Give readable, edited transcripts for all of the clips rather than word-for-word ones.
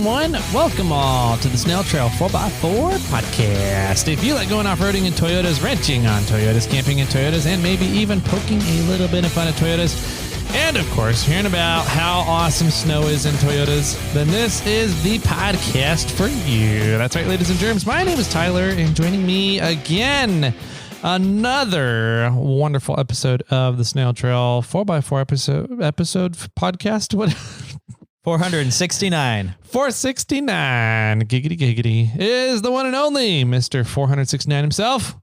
everyone. Welcome all to the Snail Trail 4x4 podcast. If you like going off-roading in Toyotas, wrenching on Toyotas, camping in Toyotas, and maybe even poking a little bit of fun at Toyotas, and of course, hearing about how awesome snow is in Toyotas, then this is the podcast for you. That's right, ladies and germs. My name is Tyler, and joining me again, another wonderful episode of the Snail Trail 4x4 episode podcast. What? 469. 469. Giggity, giggity. Is the one and only Mr. 469 himself,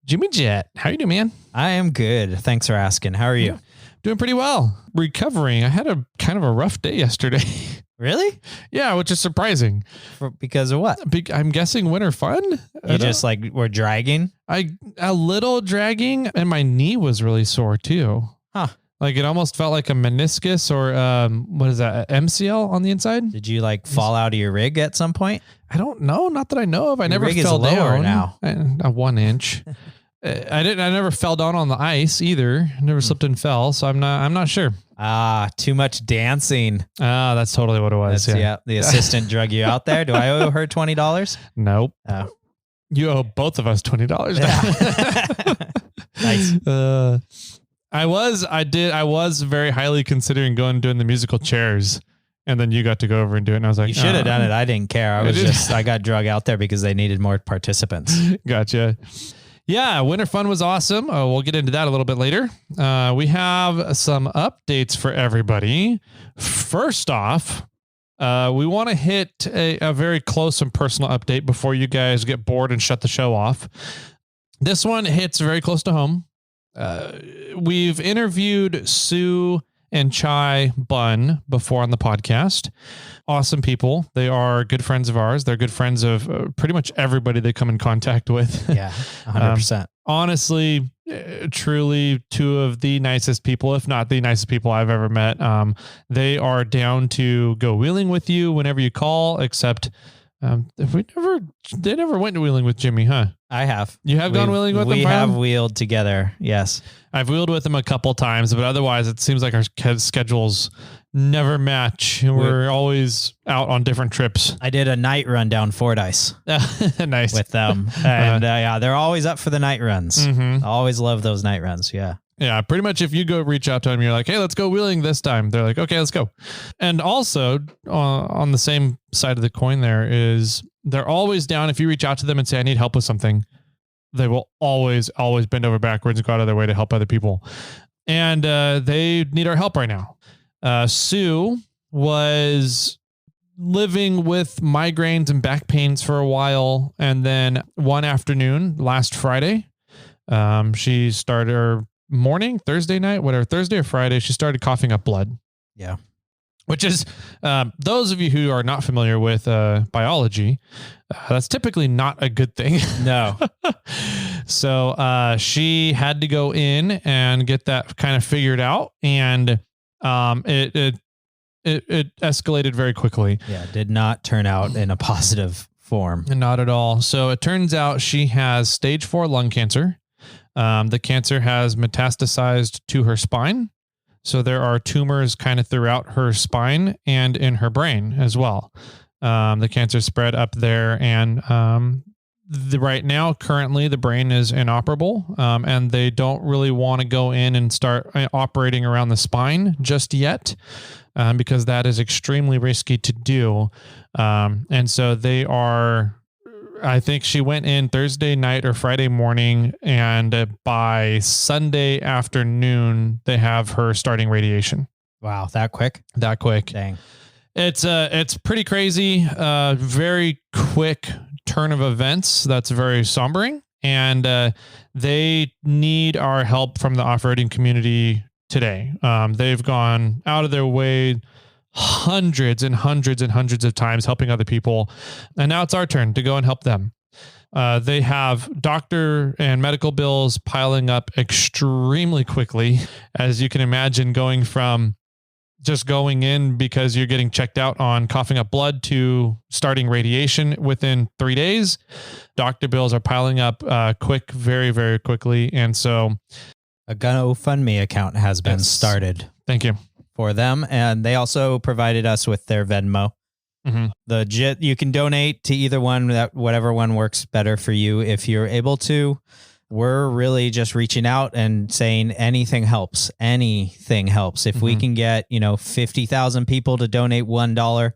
Jimmy Jet. How you doing, man? I am good. Thanks for asking. How are you? Doing pretty well. Recovering. I had a kind of a rough day yesterday. Really? Yeah, which is surprising. Because of what? I'm guessing winter fun. You just were dragging? A little dragging, and my knee was really sore too. Huh. Like it almost felt like a meniscus or what is that? MCL on the inside? Did you fall out of your rig at some point? I don't know. Not that I know of. I your never rig fell is lower down. Now. A 1 inch. I never fell down on the ice either. I never slipped and fell, so I'm not sure. Too much dancing. That's totally what it was. Yeah. The assistant drug you out there. Do I owe her $20? Nope. Oh. You owe both of us $20. Nice. I was very highly considering going and doing the musical chairs, and then you got to go over and do it, and I was like, you should have done it. I didn't care. I got drug out there because they needed more participants. Gotcha. Yeah, winter fun was awesome. We'll get into that a little bit later. We have some updates for everybody. First off, we want to hit a very close and personal update before you guys get bored and shut the show off. This one hits very close to home. We've interviewed Sue and Chai Bun before on the podcast. Awesome people. They are good friends of ours. They're good friends of pretty much everybody they come in contact with. Yeah, 100%. Honestly, truly two of the nicest people, if not the nicest people I've ever met. They are down to go wheeling with you whenever you call, except they never went wheeling with Jimmy, huh? I have. You have gone wheeling with them? We have wheeled together. Yes. I've wheeled with them a couple times, but otherwise it seems like our schedules never match. We're always out on different trips. I did a night run down Fordyce. Nice. With them. And yeah, they're always up for the night runs. Mm-hmm. I always love those night runs. Yeah. Yeah, pretty much if you go reach out to them, you're like, hey, let's go wheeling this time. They're like, okay, let's go. And also on the same side of the coin there is they're always down. If you reach out to them and say, I need help with something, they will always bend over backwards and go out of their way to help other people. And they need our help right now. Sue was living with migraines and back pains for a while. And then one afternoon, last Friday, she started her morning, Thursday night, whatever, Thursday or Friday, she started coughing up blood. Yeah. Which is, those of you who are not familiar with biology, that's typically not a good thing. No. So she had to go in and get that kind of figured out, and it escalated very quickly. Yeah, did not turn out in a positive form. Not at all. So it turns out she has stage 4 lung cancer. The cancer has metastasized to her spine. So there are tumors kind of throughout her spine and in her brain as well. The cancer spread up there, and right now, currently, the brain is inoperable, and they don't really want to go in and start operating around the spine just yet, because that is extremely risky to do. And so they are... I think she went in Thursday night or Friday morning, and by Sunday afternoon, they have her starting radiation. Wow. That quick? That quick. Dang. It's pretty crazy. Very quick turn of events. That's very sombering. And they need our help from the off-roading community today. They've gone out of their way hundreds and hundreds and hundreds of times helping other people. And now it's our turn to go and help them. They have doctor and medical bills piling up extremely quickly. As you can imagine, going from just going in because you're getting checked out on coughing up blood to starting radiation within 3 days. Doctor bills are piling up very, very quickly. And so a GoFundMe account has been started. Thank you. For them. And they also provided us with their Venmo. You can donate to either one, whatever one works better for you if you're able to. We're really just reaching out and saying anything helps. Anything helps. If we can get, 50,000 people to donate $1,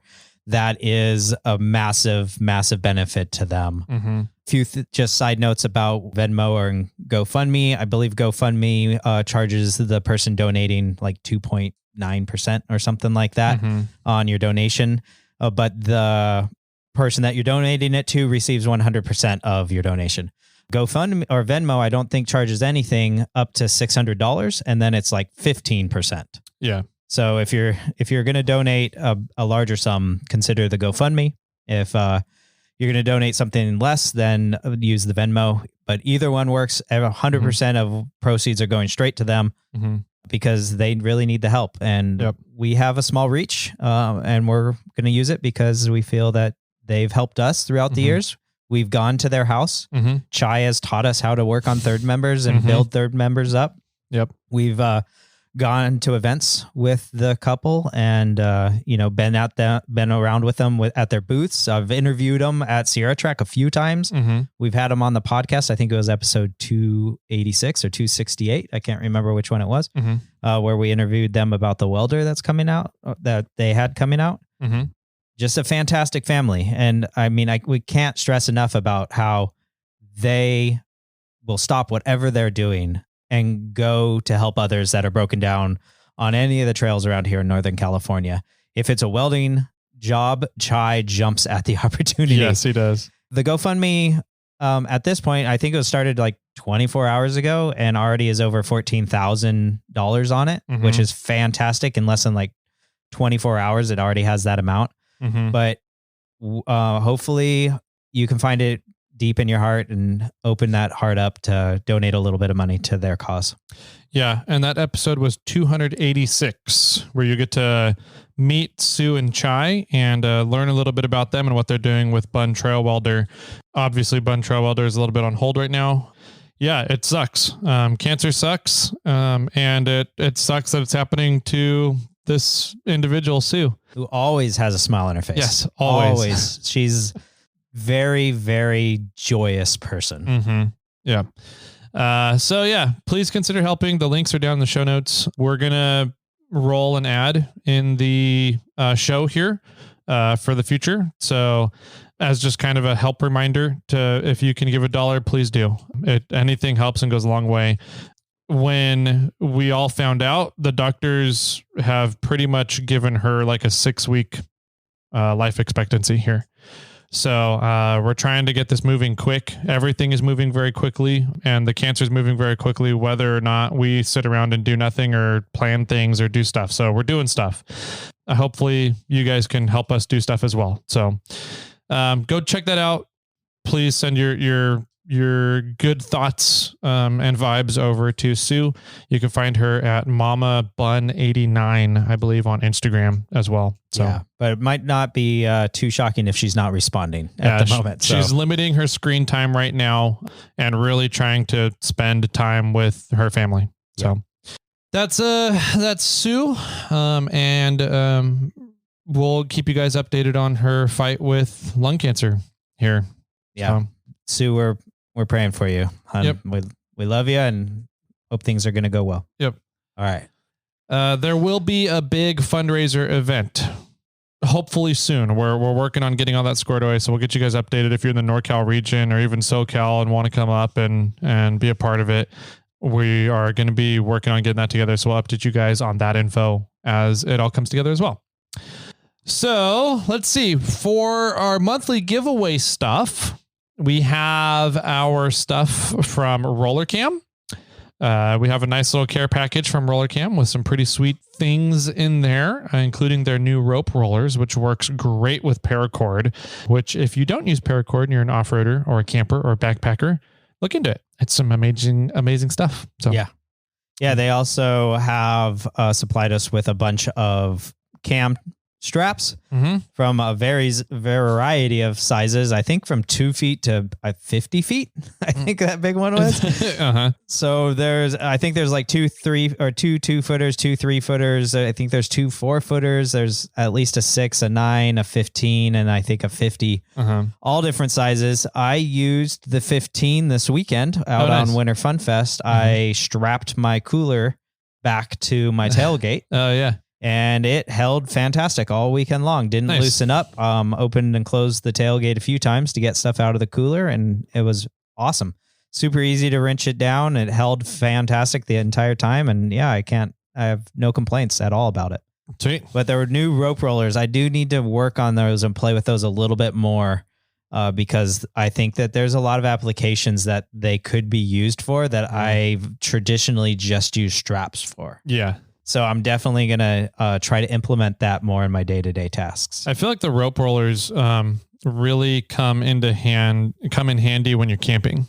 that is a massive, massive benefit to them. Few just side notes about Venmo or GoFundMe. I believe GoFundMe charges the person donating like 2.9% or something like that on your donation. But the person that you're donating it to receives 100% of your donation. GoFundMe or Venmo, I don't think charges anything up to $600, and then it's like 15%. Yeah. So if you're going to donate a larger sum, consider the GoFundMe. If you're going to donate something less, then use the Venmo. But either one works. 100% of proceeds are going straight to them because they really need the help. And we have a small reach, and we're going to use it because we feel that they've helped us throughout the years. We've gone to their house. Chai has taught us how to work on third members and build third members up. We've gone to events with the couple and, been around with them at their booths. I've interviewed them at Sierra Track a few times. We've had them on the podcast. I think it was episode 286 or 268. I can't remember which one it was, where we interviewed them about the welder that's coming out, that they had coming out. Just a fantastic family. And I mean, we can't stress enough about how they will stop whatever they're doing and go to help others that are broken down on any of the trails around here in Northern California. If it's a welding job, Chai jumps at the opportunity. Yes, he does. The GoFundMe, at this point, I think it was started like 24 hours ago and already is over $14,000 on it, which is fantastic. In less than like 24 hours, it already has that amount. But hopefully you can find it deep in your heart and open that heart up to donate a little bit of money to their cause. Yeah. And that episode was 286, where you get to meet Sue and Chai and learn a little bit about them and what they're doing with Bun Trail Welder. Obviously, Bun Trail Welder is a little bit on hold right now. Yeah, it sucks. Cancer sucks. And it sucks that it's happening to this individual, Sue, who always has a smile on her face. Yes, always. She's very, very joyous person. Yeah. So yeah, please consider helping. The links are down in the show notes. We're going to roll an ad in the show here for the future. So as just kind of a help reminder if you can give $1, please do. Anything helps and goes a long way. When we all found out, the doctors have pretty much given her like a 6-week life expectancy here. So we're trying to get this moving quick. Everything is moving very quickly and the cancer is moving very quickly, whether or not we sit around and do nothing or plan things or do stuff. So we're doing stuff. Hopefully you guys can help us do stuff as well. So go check that out. Please send your good thoughts and vibes over to Sue. You can find her at Mama Bun 89, I believe, on Instagram as well. So, yeah, but it might not be too shocking if she's not responding at the moment. She's limiting her screen time right now and really trying to spend time with her family. So that's Sue. And we'll keep you guys updated on her fight with lung cancer here. Yeah. Sue, we're praying for you. Yep. We love you and hope things are going to go well. Yep. All right. There will be a big fundraiser event, hopefully soon. We're working on getting all that squared away. So we'll get you guys updated if you're in the NorCal region or even SoCal and want to come up and be a part of it. We are going to be working on getting that together. So we'll update you guys on that info as it all comes together as well. So let's see. For our monthly giveaway stuff, we have our stuff from RollerCam. We have a nice little care package from RollerCam with some pretty sweet things in there, including their new rope rollers, which works great with paracord, which if you don't use paracord and you're an off-roader or a camper or a backpacker, look into it. It's some amazing stuff. So yeah. They also have supplied us with a bunch of cam straps from a variety of sizes. I think from 2 feet to 50 feet. I think that big one was. So I think there's like 2 2-footers, 2 3-footers. I think there's 2 4-footers. There's at least a 6, a 9, a 15, and I think a 50. All different sizes. I used the 15 this weekend out on Winter Fun Fest. I strapped my cooler back to my tailgate. Oh yeah. And it held fantastic all weekend long. Didn't loosen up. Opened and closed the tailgate a few times to get stuff out of the cooler, and it was awesome. Super easy to wrench it down. It held fantastic the entire time, and yeah, I have no complaints at all about it. Sweet. But there were new rope rollers. I do need to work on those and play with those a little bit more, because I think that there's a lot of applications that they could be used for that I've traditionally just used straps for. Yeah. So I'm definitely going to try to implement that more in my day-to-day tasks. I feel like the rope rollers really come in handy when you're camping.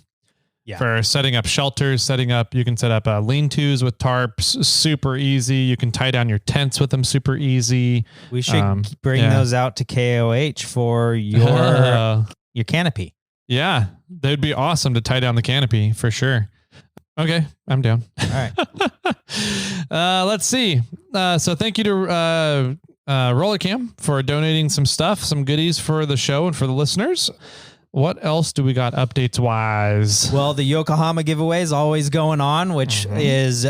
Yeah. For setting up shelters, you can set up lean-tos with tarps, super easy. You can tie down your tents with them super easy. We should bring those out to KOH for your canopy. Yeah. They'd be awesome to tie down the canopy for sure. Okay, I'm down. All right. Let's see. So thank you to Rollercam for donating some stuff, some goodies for the show and for the listeners. What else do we got updates wise? Well, the Yokohama giveaway is always going on, which is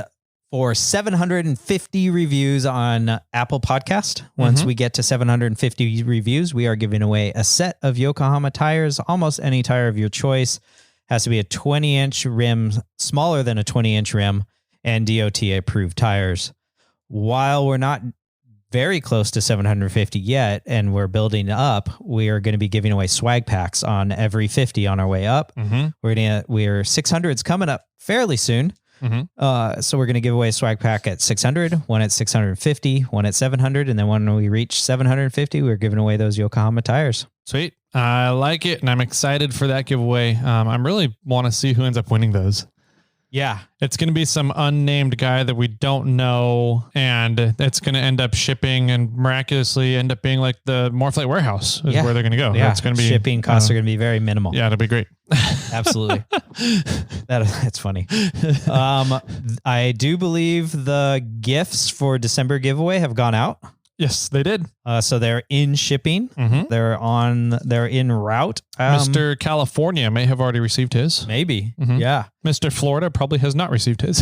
for 750 reviews on Apple Podcast. Once we get to 750 reviews, we are giving away a set of Yokohama tires, almost any tire of your choice. Has to be a 20-inch rim, smaller than a 20-inch rim, and DOT approved tires. While we're not very close to 750 yet, and we're building up, we are going to be giving away swag packs on every 50 on our way up. We're 600's coming up fairly soon. So we're going to give away a swag pack at 600, one at 650, one at 700, and then when we reach 750, we're giving away those Yokohama tires. Sweet. I like it, and I'm excited for that giveaway. I really want to see who ends up winning those. Yeah. It's going to be some unnamed guy that we don't know, and it's going to end up shipping and miraculously end up being like the Morphlite warehouse is where they're going to go. Yeah. It's going to be shipping costs are going to be very minimal. Yeah, it'll be great. Absolutely. That's funny. I do believe the gifts for December giveaway have gone out. Yes, they did. So they're in shipping. They're in route. Mr. California may have already received his. Maybe. Yeah. Mr. Florida probably has not received his.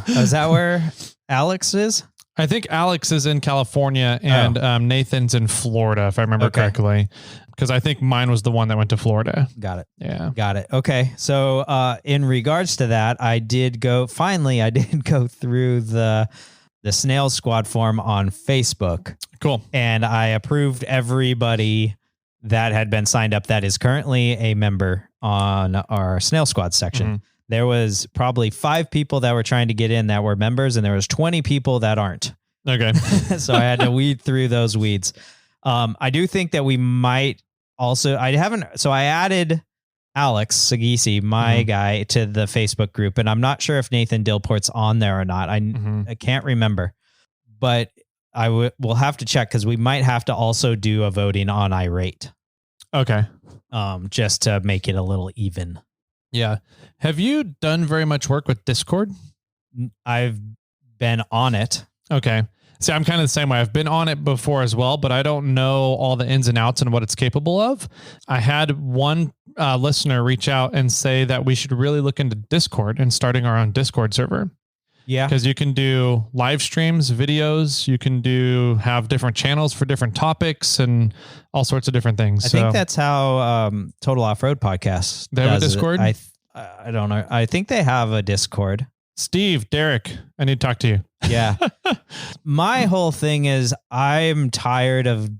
Is that where Alex is? I think Alex is in California and Nathan's in Florida, if I remember correctly. Because I think mine was the one that went to Florida. Got it. Yeah. Got it. Okay. So in regards to that, I did go through the Snail Squad form on Facebook. Cool. And I approved everybody that had been signed up that is currently a member on our Snail Squad section. There was probably 5 people that were trying to get in that were members, and there was 20 people that aren't. Okay. So I had to weed through those weeds. I do think that we might also, I added Alex Sagisi, my guy, to the Facebook group, and I'm not sure if Nathan Dillport's on there or not. I can't remember, but we'll have to check because we might have to also do a voting on irate. Okay. Just to make it a little even. Yeah. Have you done very much work with Discord? I've been on it. Okay. See, I'm kind of the same way. I've been on it before as well, but I don't know all the ins and outs and what it's capable of. I had one listener reach out and say that we should really look into Discord and starting our own Discord server. Yeah. Because you can do live streams, videos, you can have different channels for different topics and all sorts of different things. I think that's how Total Off-Road Podcast They have a Discord? I don't know. I think they have a Discord. Steve, Derek, I need to talk to you. Yeah. My whole thing is I'm tired of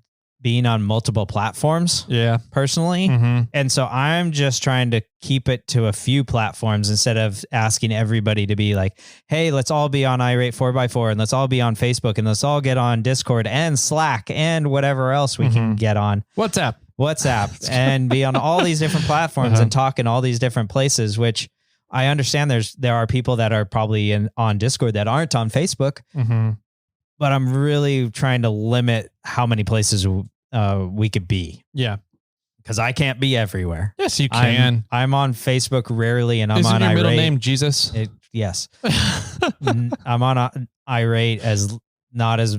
being on multiple platforms. Yeah. Personally. And so I'm just trying to keep it to a few platforms instead of asking everybody to be like, hey, let's all be on irate 4x4 and let's all be on Facebook and let's all get on Discord and Slack and whatever else we can get on. WhatsApp and be on all these different platforms and talk in all these different places, which I understand there are people that are probably on Discord that aren't on Facebook. but I'm really trying to limit how many places we could be. Yeah. Because I can't be everywhere. Yes, you can. I'm on Facebook rarely, and I'm Isn't on your Irate. middle name Jesus? Yes. I'm on Irate as not as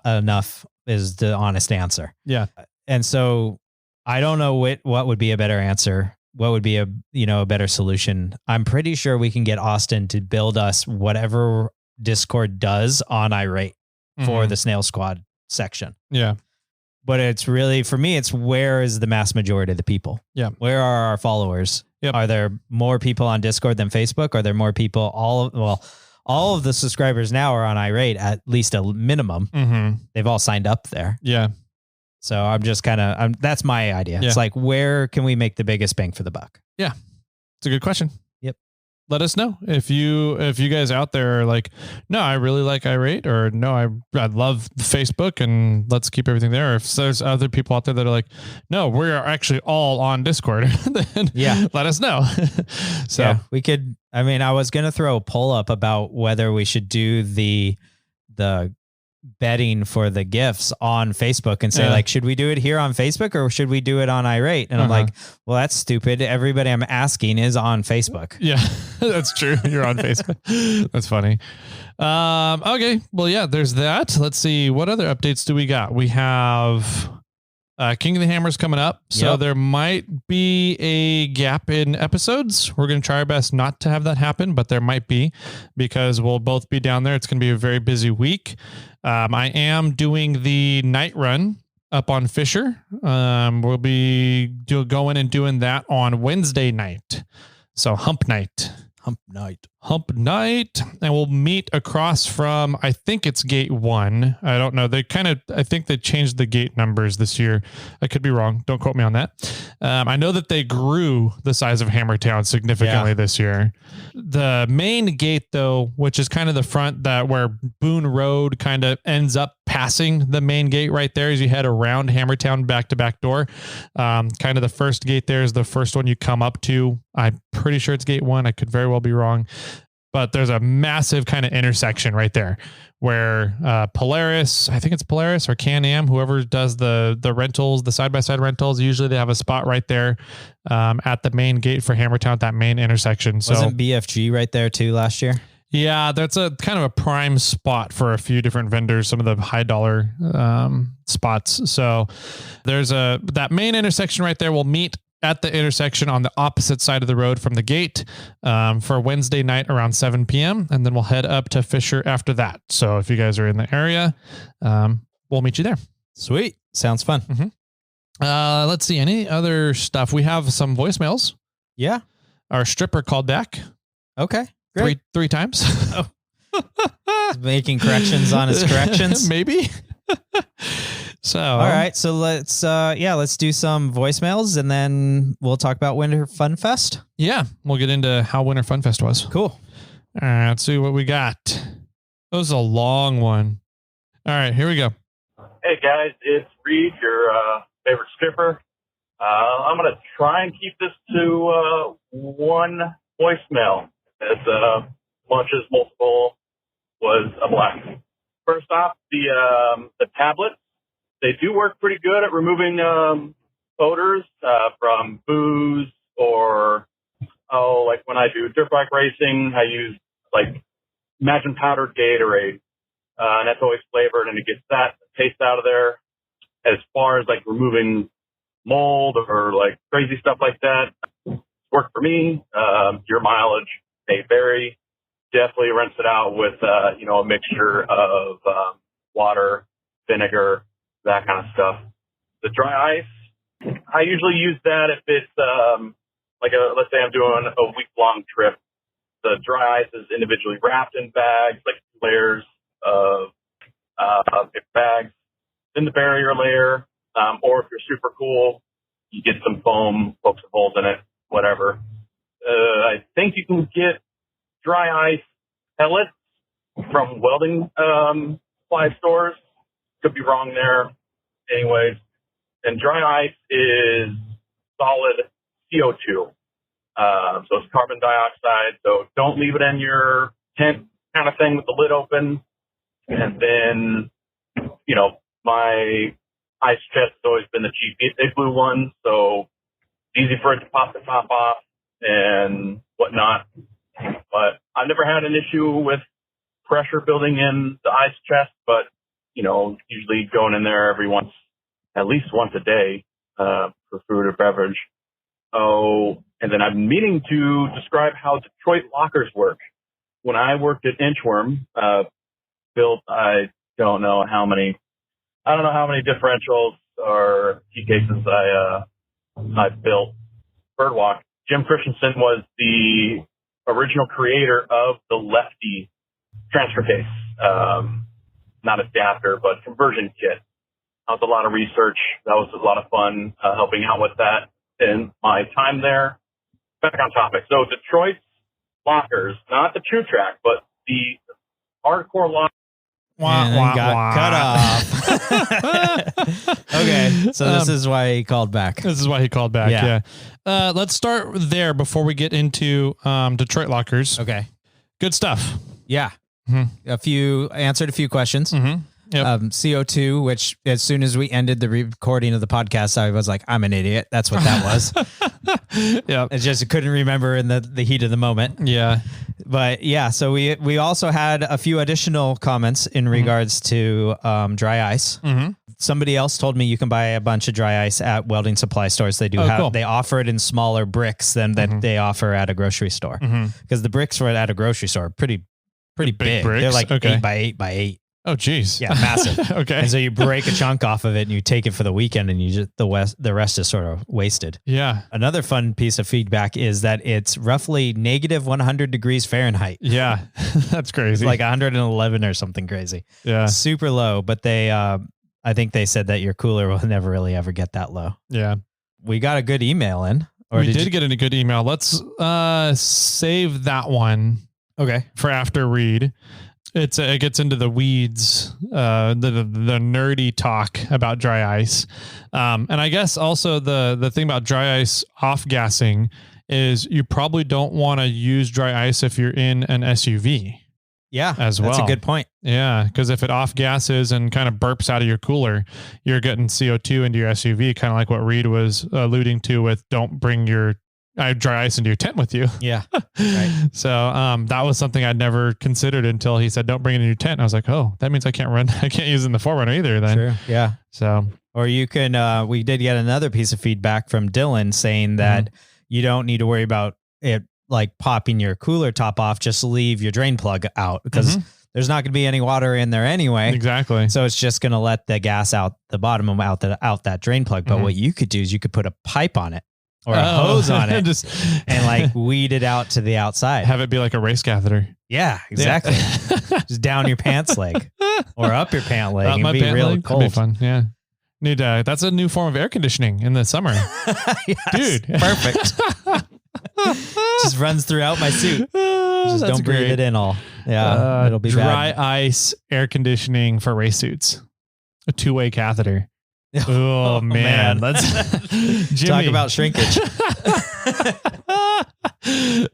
enough is the honest answer. Yeah. And so I don't know what would be a better answer. What would be a better solution? I'm pretty sure we can get Austin to build us whatever Discord does on Irate for the Snail Squad section. Yeah. But it's really, for me, it's where is the mass majority of the people? Yeah. Where are our followers? Yep. Are there more people on Discord than Facebook? Are there more people? All of the subscribers now are on Irate, at least a minimum. Mm-hmm. They've all signed up there. Yeah. So I'm just that's my idea. Yeah. It's like, where can we make the biggest bang for the buck? Yeah. It's a good question. Yep. Let us know if you guys out there are like, no, I really like Irate, or no, I love Facebook and let's keep everything there. Or if there's other people out there that are like, no, we're actually all on Discord, then let us know. So yeah, we could, I was going to throw a poll up about whether we should do the betting for the gifts on Facebook and say like, should we do it here on Facebook or should we do it on Irate? And I'm like, well, that's stupid. Everybody I'm asking is on Facebook. Yeah, that's true. You're on Facebook. That's funny. Okay. Well, yeah, there's that. Let's see. What other updates do we got? We have King of the Hammers coming up. So there might be a gap in episodes. We're going to try our best not to have that happen, but there might be, because we'll both be down there. It's going to be a very busy week. I am doing the night run up on Fisher. We'll be going and doing that on Wednesday night. So hump night. And we'll meet across from, I think it's gate 1. I don't know. I think they changed the gate numbers this year. I could be wrong. Don't quote me on that. I know that they grew the size of Hammertown significantly this year. The main gate though, which is kind of the front where Boone Road kind of ends up passing the main gate right there as you head around Hammertown back to back door. Kind of the first gate there is the first one you come up to. I'm pretty sure it's gate 1. I could very well be wrong, but there's a massive kind of intersection right there where Polaris, I think it's Polaris or Can-Am, whoever does the rentals, the side-by-side rentals, usually they have a spot right there at the main gate for Hammertown, that main intersection. So wasn't BFG right there too last year? Yeah, that's a kind of a prime spot for a few different vendors, some of the high dollar spots. So there's that main intersection right there. We'll meet at the intersection on the opposite side of the road from the gate for Wednesday night around 7 p.m. And then we'll head up to Fisher after that. So if you guys are in the area, we'll meet you there. Sweet. Sounds fun. Mm-hmm. Let's see. Any other stuff? We have some voicemails. Yeah. Our stripper called back. Okay. Great. Three times. Making corrections on his corrections. Maybe. So, all right. So let's do some voicemails and then we'll talk about Winter Fun Fest. Yeah. We'll get into how Winter Fun Fest was. Cool. All right. Let's see what we got. That was a long one. All right. Here we go. Hey guys, it's Reed, your favorite stripper. I'm going to try and keep this to one voicemail. As much as multiple was a blast. First off, the tablets, they do work pretty good at removing odors from booze or like when I do dirt bike racing, I use like imagine powdered Gatorade, and that's always flavored, and it gets that taste out of there. As far as like removing mold or like crazy stuff like that, worked for me. Your mileage may vary. Definitely rinse it out with, a mixture of water, vinegar, that kind of stuff. The dry ice, I usually use that if it's let's say I'm doing a week-long trip. The dry ice is individually wrapped in bags, like layers of bags. Then the barrier layer, or if you're super cool, you get some foam, poke some holes in it, whatever. I think you can get dry ice pellets from welding supply stores. Could be wrong there. Anyways, and dry ice is solid CO2. So it's carbon dioxide. So don't leave it in your tent kind of thing with the lid open. And then, you know, my ice chest has always been the cheap igloo one, so easy for it to pop the top off and whatnot. But I've never had an issue with pressure building in the ice chest, but, you know, usually going in there at least once a day for food or beverage. Oh, and then I'm meaning to describe how Detroit lockers work. When I worked at Inchworm, built, I don't know how many differentials or key cases I built. Birdwalk. Jim Christensen was the original creator of the Lefty transfer case. Not adapter, but conversion kit. That was a lot of research. That was a lot of fun helping out with that in my time there. Back on topic. So Detroit's lockers, not the true track, but the hardcore lockers. Cut off. Okay, so this is why he called back. Yeah. Let's start there before we get into Detroit lockers. Okay. Good stuff. Yeah. Mm-hmm. Answered a few questions. Mm-hmm. Yep. CO2, which as soon as we ended the recording of the podcast, I was like, I'm an idiot. That's what that was. Yeah. I just couldn't remember in the heat of the moment. Yeah. But yeah, so we also had a few additional comments in regards to dry ice. Mm-hmm. Somebody else told me you can buy a bunch of dry ice at welding supply stores. They they offer it in smaller bricks than that they offer at a grocery store. Because the bricks at a grocery store are pretty big. Bricks? They're like Okay. 8 by 8 by 8. Oh, geez. Yeah, massive. Okay. And so you break a chunk off of it and you take it for the weekend and you just the rest is sort of wasted. Yeah. Another fun piece of feedback is that it's roughly negative 100 degrees Fahrenheit. Yeah. That's crazy. It's like 111 or something crazy. Yeah. Super low, but I think they said that your cooler will never really ever get that low. Yeah. We got a good email in. We did get a good email. Let's save that one. Okay. For after read. It gets into the weeds, the nerdy talk about dry ice. And I guess also the thing about dry ice off gassing is you probably don't want to use dry ice if you're in an SUV. Yeah, as well. That's a good point. Yeah, because if it off gases and kind of burps out of your cooler, you're getting CO2 into your SUV, kind of like what Reed was alluding to with don't bring your dry ice into your tent with you. Yeah. Right. So that was something I'd never considered until he said, don't bring it in your tent. And I was like, oh, that means I can't use it in the 4Runner either then. True. Yeah. So, or you can, we did get another piece of feedback from Dylan saying that you don't need to worry about it like popping your cooler top off, just leave your drain plug out because there's not going to be any water in there anyway. Exactly. So it's just going to let the gas out the bottom of out that drain plug. But what you could do is you could put a pipe on it. Or a hose on it and like weed it out to the outside. Have it be like a race catheter. Yeah, exactly. Just down your pants leg or up your pant leg. It'd be real cold. That'd be fun. Yeah. That's a new form of air conditioning in the summer. Yes, dude. Perfect. Just runs throughout my suit. Just don't breathe it in all. Yeah. It'll be dry bad. ice air conditioning for race suits. A 2-way catheter. Oh man. Let's talk about shrinkage.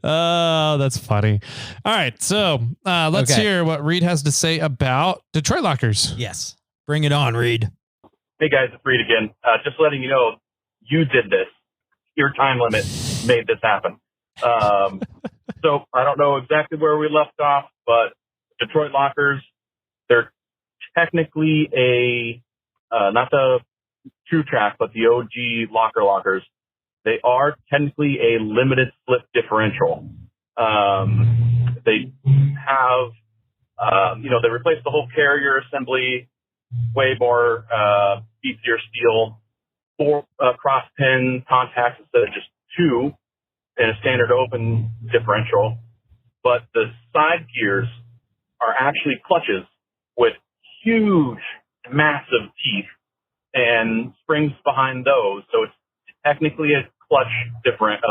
Oh, that's funny. All right. So let's hear what Reed has to say about Detroit lockers. Yes. Bring it on, Reed. Hey guys, it's Reed again. Just letting you know, you did this. Your time limit made this happen. So I don't know exactly where we left off, but Detroit lockers, they're technically not the true track, but the OG lockers. They are technically a limited slip differential. They have, they replaced the whole carrier assembly, way more beefier steel, 4 cross pin contacts instead of just 2 in a standard open differential. But the side gears are actually clutches with huge, massive teeth and springs behind those. So it's technically a clutch different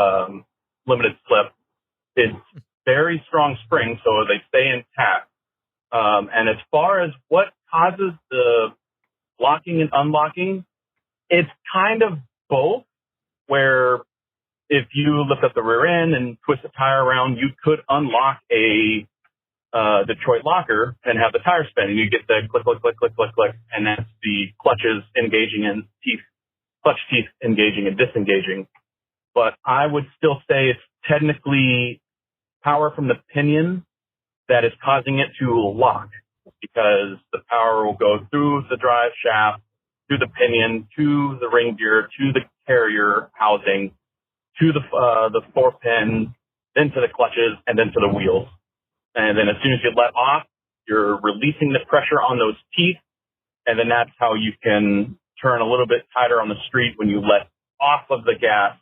limited slip. It's very strong springs, so they stay intact. And as far as what causes the locking and unlocking, it's kind of both, where if you lift up the rear end and twist the tire around, you could unlock a Detroit locker and have the tire spin, and you get the click, click, click, click, click, click, and that's the clutches engaging and clutch teeth engaging and disengaging. But I would still say it's technically power from the pinion that is causing it to lock, because the power will go through the drive shaft, to the pinion, to the ring gear, to the carrier housing, to the 4-pin, then to the clutches, and then to the wheels. And then as soon as you let off, you're releasing the pressure on those teeth, and then that's how you can turn a little bit tighter on the street when you let off of the gas,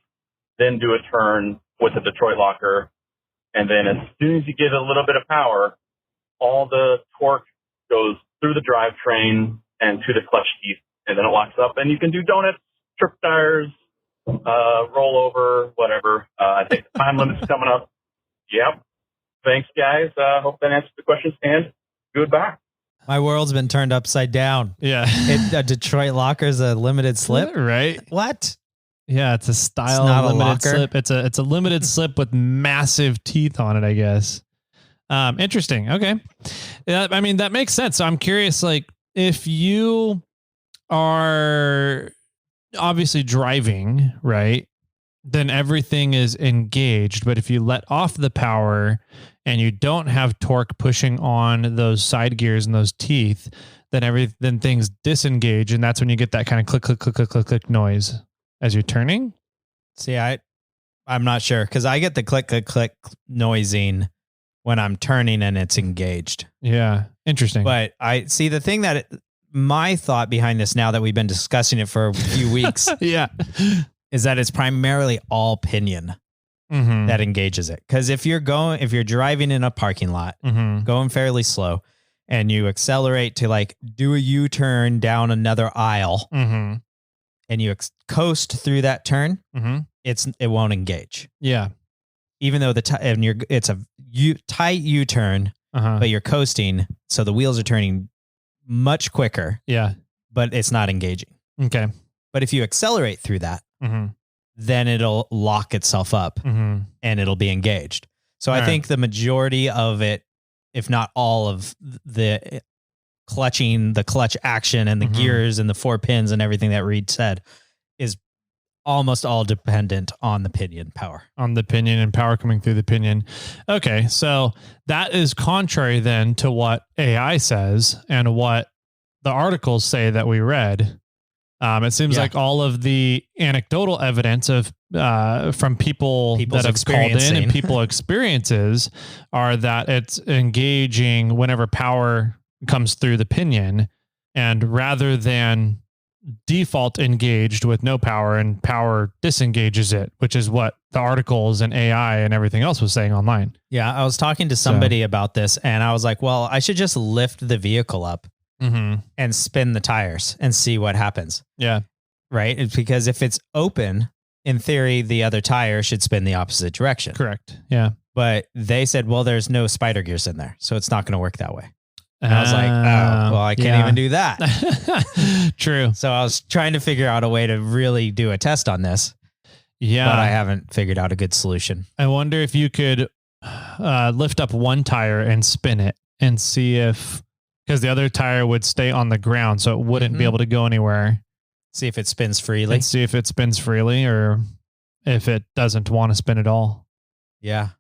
then do a turn with the Detroit locker. And then as soon as you get a little bit of power, all the torque goes through the drivetrain and to the clutch teeth, and then it locks up, and you can do donuts, trip tires, roll over, whatever. I think the time limit's coming up. Yep. Thanks, guys. Hope that answers the question, and goodbye. My world's been turned upside down. Yeah. A Detroit locker's a limited slip, right? What? Yeah, it's a style It's not a limited locker? slip. It's a limited slip with massive teeth on it, I guess. Interesting. Okay. Yeah, I mean, that makes sense. So I'm curious, like, if you are obviously driving, right, then everything is engaged. But if you let off the power and you don't have torque pushing on those side gears and those teeth, then things disengage, and that's when you get that kind of click, click, click, click, click, click noise as you're turning. See, I'm not sure, because I get the click, click, click noising when I'm turning and it's engaged. Yeah. Interesting. But I see the thing my thought behind this, now that we've been discussing it for a few weeks, yeah, is that it's primarily all pinion that engages it. Because if you're driving in a parking lot, going fairly slow, and you accelerate to like do a U-turn down another aisle, and you coast through that turn, it won't engage. Yeah, even though it's a tight U-turn, but you're coasting, so the wheels are turning much quicker. Yeah, but it's not engaging. Okay, but if you accelerate through that, then it'll lock itself up and it'll be engaged. So I think the majority of it, if not all of the clutch action and the gears and the 4 pins and everything that Reed said, is almost all dependent on the pinion power. On the pinion and power coming through the pinion. Okay, so that is contrary then to what AI says and what the articles say that we read. It seems like all of the anecdotal evidence of from people that have called in and people experiences are that it's engaging whenever power comes through the pinion, and rather than default engaged with no power and power disengages it, which is what the articles and AI and everything else was saying online. Yeah, I was talking to somebody about this, and I was like, well, I should just lift the vehicle up and spin the tires and see what happens. Yeah. Right? It's because if it's open, in theory, the other tire should spin the opposite direction. Correct. Yeah. But they said, well, there's no spider gears in there, so it's not going to work that way. And I was like, oh, well, I can't even do that. True. So I was trying to figure out a way to really do a test on this. Yeah. But I haven't figured out a good solution. I wonder if you could lift up one tire and spin it and see if, because the other tire would stay on the ground, so it wouldn't be able to go anywhere. See if it spins freely. And see if it spins freely or if it doesn't want to spin at all. Yeah.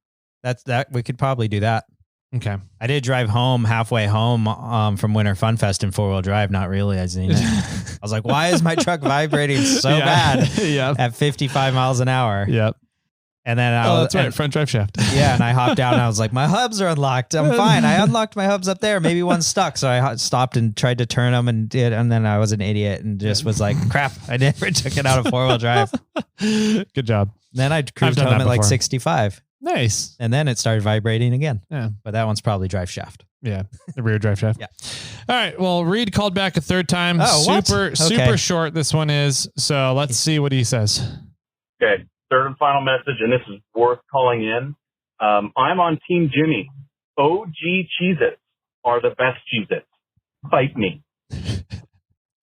That we could probably do that. Okay. I did drive halfway home from Winter Fun Fest in 4-wheel drive. Not really. I was like, why is my truck vibrating so bad at 55 miles an hour? Yep. And then that's right. Front drive shaft. Yeah. And I hopped out and I was like, my hubs are unlocked. I'm fine. I unlocked my hubs up there. Maybe one's stuck. So I stopped and tried to turn them and did. And then I was an idiot and just was like, crap, I never took it out of 4-wheel drive. Good job. Then I cruised home at like 65. Nice. And then it started vibrating again. Yeah. But that one's probably drive shaft. Yeah. The rear drive shaft. Yeah. All right. Well, Reed called back a third time. Oh, Super short. This one is. So let's see what he says. Okay. Third and final message, and this is worth calling in. I'm on Team Jimmy. OG Cheez-Its are the best Cheez-Its. Fight me.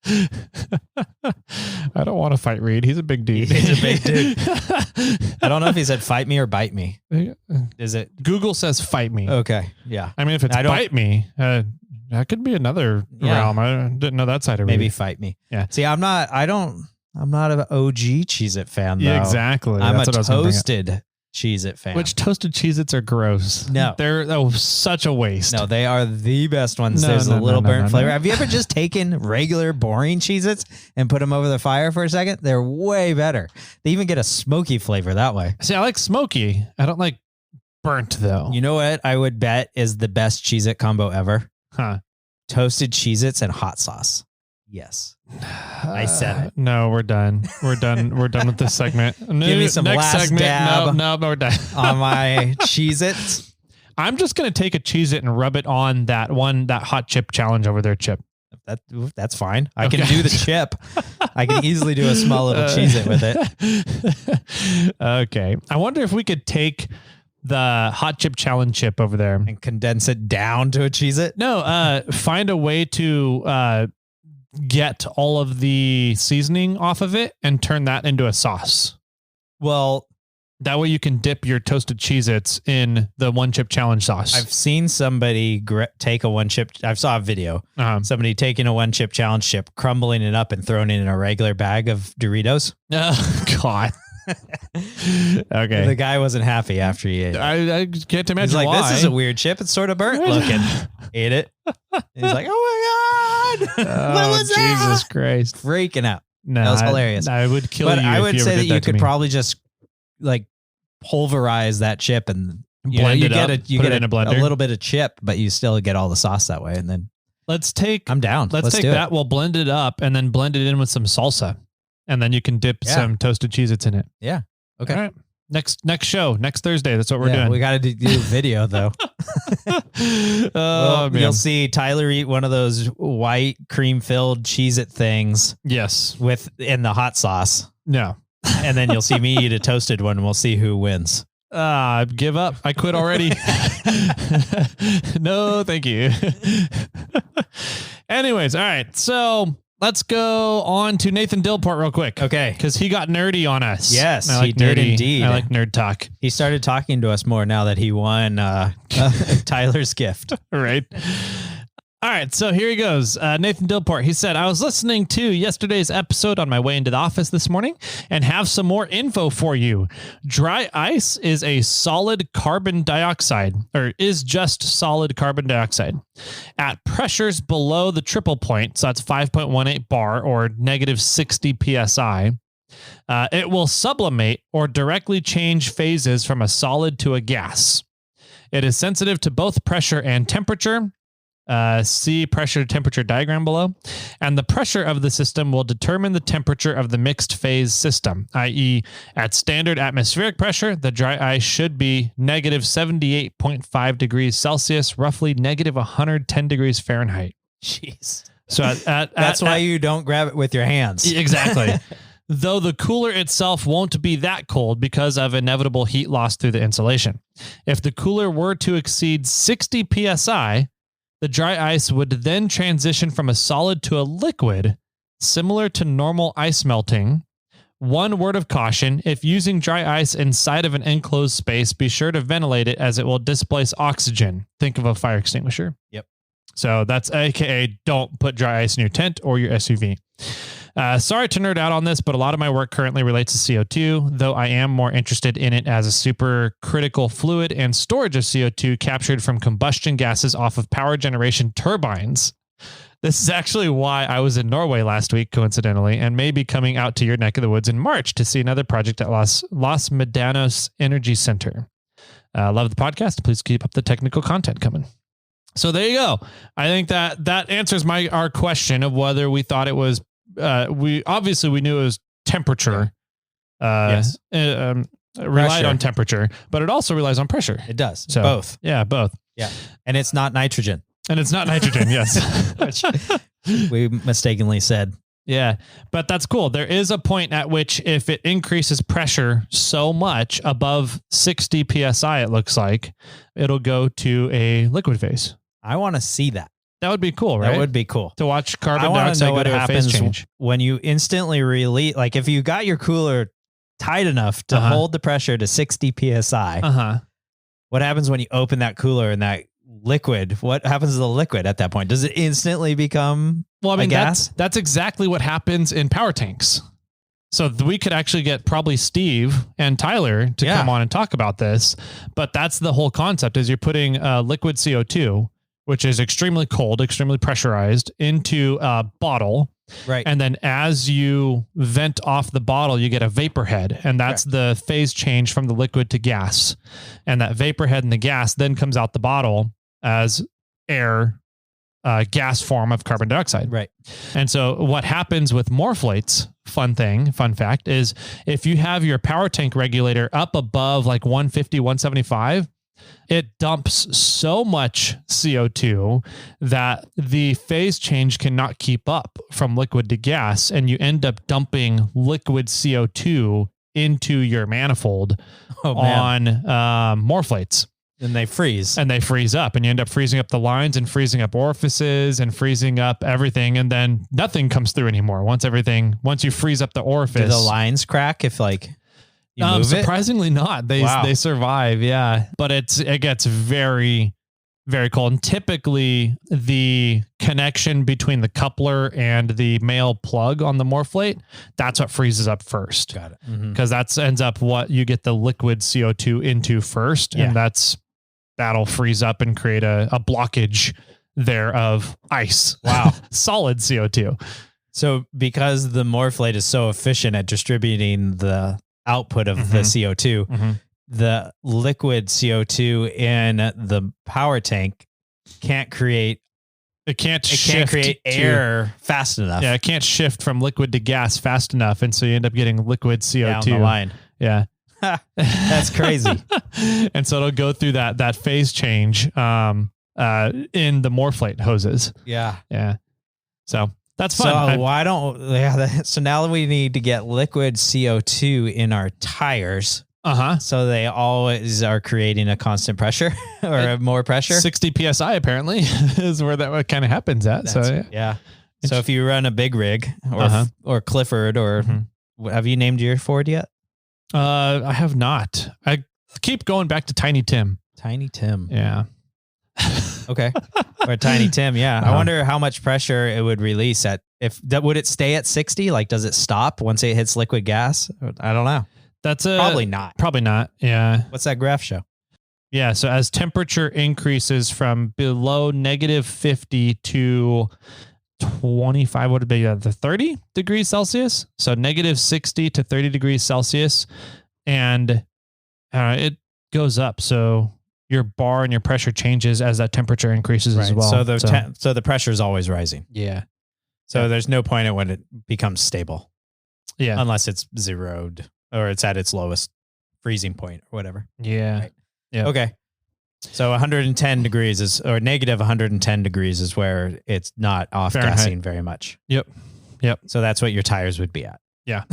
I don't want to fight Reed. He's a big dude. He's a big dude. I don't know if he said fight me or bite me. Is it? Google says fight me. Okay. Yeah. I mean, if it's bite me, that could be another realm. I didn't know that side of maybe Reed. fight me. Yeah. See, I'm not an OG Cheez-It fan, though. Yeah, exactly. I'm That's a what I was toasted Cheez-It fan. Which toasted Cheez-Its are gross. No. They're such a waste. No, they are the best ones. No, There's no, a little no, burnt no, flavor. no. Have you ever just taken regular boring Cheez-Its and put them over the fire for a second? They're way better. They even get a smoky flavor that way. See, I like smoky. I don't like burnt, though. You know what I would bet is the best Cheez-It combo ever? Huh. Toasted Cheez-Its and hot sauce. Yes. I said it. No, we're done. We're done. We're done with this segment. Give me some last dab No, we're done. on my Cheez-Its. I'm just going to take a Cheez-It and rub it on that hot chip challenge over there, Chip. That's fine. I can do the chip. I can easily do a small little Cheez-It with it. Okay. I wonder if we could take the hot chip challenge chip over there And condense it down to a Cheez-It. No, find a way to get all of the seasoning off of it and turn that into a sauce. Well, that way you can dip your toasted Cheez-Its in the one chip challenge sauce. I've seen somebody take a one chip. I saw a video. Somebody taking a one chip challenge chip, crumbling it up and throwing it in a regular bag of Doritos. Oh, God. Okay. The guy wasn't happy after he ate it. I can't imagine He's like, why. this is a weird chip. It's sort of burnt looking. Ate it. He's like, oh my God. What was that? Jesus Christ. Freaking out. No, That was hilarious. I would kill But you. I if would you say ever that did you to could me. probably just like pulverize that chip and Blend you it get up, you put get it in a blender. a little bit of chip, but you still get all the sauce that way. And then I'm down. Let's take do that. it. We'll blend it up and then blend it in with some salsa. And then you can dip some toasted Cheez-Its in it. Yeah. Okay. All right. Next show, next Thursday. That's what we're doing. We got to do video though. You'll see Tyler eat one of those white cream filled Cheez-It things. Yes. In the hot sauce. No. And then you'll see me eat a toasted one and we'll see who wins. Give up. I quit already. No, thank you. Anyways, all right. So let's go on to Nathan Dillport real quick. Okay. Because he got nerdy on us. Yes, I like he did nerdy. indeed. I like nerd talk. He started talking to us more now that he won Tyler's gift. Right. All right, so here he goes. Nathan Dillport, he said, I was listening to yesterday's episode on my way into the office this morning and have some more info for you. Dry ice is a solid carbon dioxide, or is just solid carbon dioxide. At pressures below the triple point, so that's 5.18 bar or negative 60 psi, it will sublimate or directly change phases from a solid to a gas. It is sensitive to both pressure and temperature. See pressure temperature diagram below, and the pressure of the system will determine the temperature of the mixed phase system, i.e. at standard atmospheric pressure, the dry ice should be negative 78.5 degrees Celsius, roughly negative 110 degrees Fahrenheit. Jeez. So that's why you don't grab it with your hands. Exactly. Though the cooler itself won't be that cold because of inevitable heat loss through the insulation. If the cooler were to exceed 60 psi, the dry ice would then transition from a solid to a liquid, similar to normal ice melting. One word of caution, if using dry ice inside of an enclosed space, be sure to ventilate it as it will displace oxygen. Think of a fire extinguisher. Yep. So that's AKA don't put dry ice in your tent or your SUV. Sorry to nerd out on this, but a lot of my work currently relates to CO2, though I am more interested in it as a supercritical fluid and storage of CO2 captured from combustion gases off of power generation turbines. This is actually why I was in Norway last week, coincidentally, and may be coming out to your neck of the woods in March to see another project at Los Medanos Energy Center. Love the podcast. Please keep up the technical content coming. So there you go. I think that answers our question of whether we thought it was we knew it was temperature. Yes. Relied on temperature, but it also relies on pressure. It does. So, both. Yeah, both. Yeah. And it's not nitrogen. And it's not nitrogen, yes. Which we mistakenly said. Yeah, but that's cool. There is a point at which if it increases pressure so much above 60 psi, it looks like, it'll go to a liquid phase. I want to see that. That would be cool, right? That would be cool. To watch carbon I want to dioxide know go what to a phase happens change. when you instantly release. Like if you got your cooler tight enough to hold the pressure to 60 psi. What happens when you open that cooler and that liquid? What happens to the liquid at that point? Does it instantly become a gas? That's exactly what happens in power tanks. So we could actually get probably Steve and Tyler to come on and talk about this, but that's the whole concept is you're putting liquid CO2, which is extremely cold, extremely pressurized into a bottle. Right. And then as you vent off the bottle, you get a vapor head, and that's the phase change from the liquid to gas. And that vapor head and the gas then comes out the bottle as air, gas form of carbon dioxide. Right. And so what happens with Morphlates, fun fact, is if you have your power tank regulator up above like 150, 175, it dumps so much CO2 that the phase change cannot keep up from liquid to gas, and you end up dumping liquid CO2 into your manifold on Morphlates. And they freeze. And they freeze up, and you end up freezing up the lines and freezing up orifices and freezing up everything. And then nothing comes through anymore. Once you freeze up the orifice. Do the lines crack if like you move surprisingly not. They survive. Yeah. But it gets very, very cold. And typically the connection between the coupler and the male plug on the Morphlate, that's what freezes up first. Got it. Because that ends up what you get the liquid CO2 into first. And that'll freeze up and create a blockage there of ice. Wow. Solid CO2. So because the Morphlate is so efficient at distributing the output of the CO2, the liquid CO2 in the power tank can't create air fast enough. Yeah, it can't shift from liquid to gas fast enough. And so you end up getting liquid CO2 down the line. Yeah. That's crazy. And so it'll go through that phase change in the Morphlate hoses. Yeah. Yeah. So that's fun. So now we need to get liquid CO2 in our tires. So they always are creating a constant pressure or more pressure. 60 PSI apparently is where that kind of happens at. So if you run a big rig or Clifford or have you named your Ford yet? I have not. I keep going back to Tiny Tim. Tiny Tim. Yeah. Okay. Or Tiny Tim. Yeah. I wonder how much pressure it would release would it stay at 60? Like, does it stop once it hits liquid gas? I don't know. Probably not. Probably not. Yeah. What's that graph show? Yeah. So as temperature increases from below -50 to 25, would it be the 30 degrees Celsius? So -60 to 30 degrees Celsius. And it goes up. So your bar and your pressure changes as that temperature increases as well. So the pressure is always rising. Yeah. So there's no point at when it becomes stable. Yeah. Unless it's zeroed or it's at its lowest freezing point or whatever. Yeah. Right. Yeah. Okay. So 110 degrees or negative 110 degrees is where it's not off-gassing very much. Yep. So that's what your tires would be at. Yeah.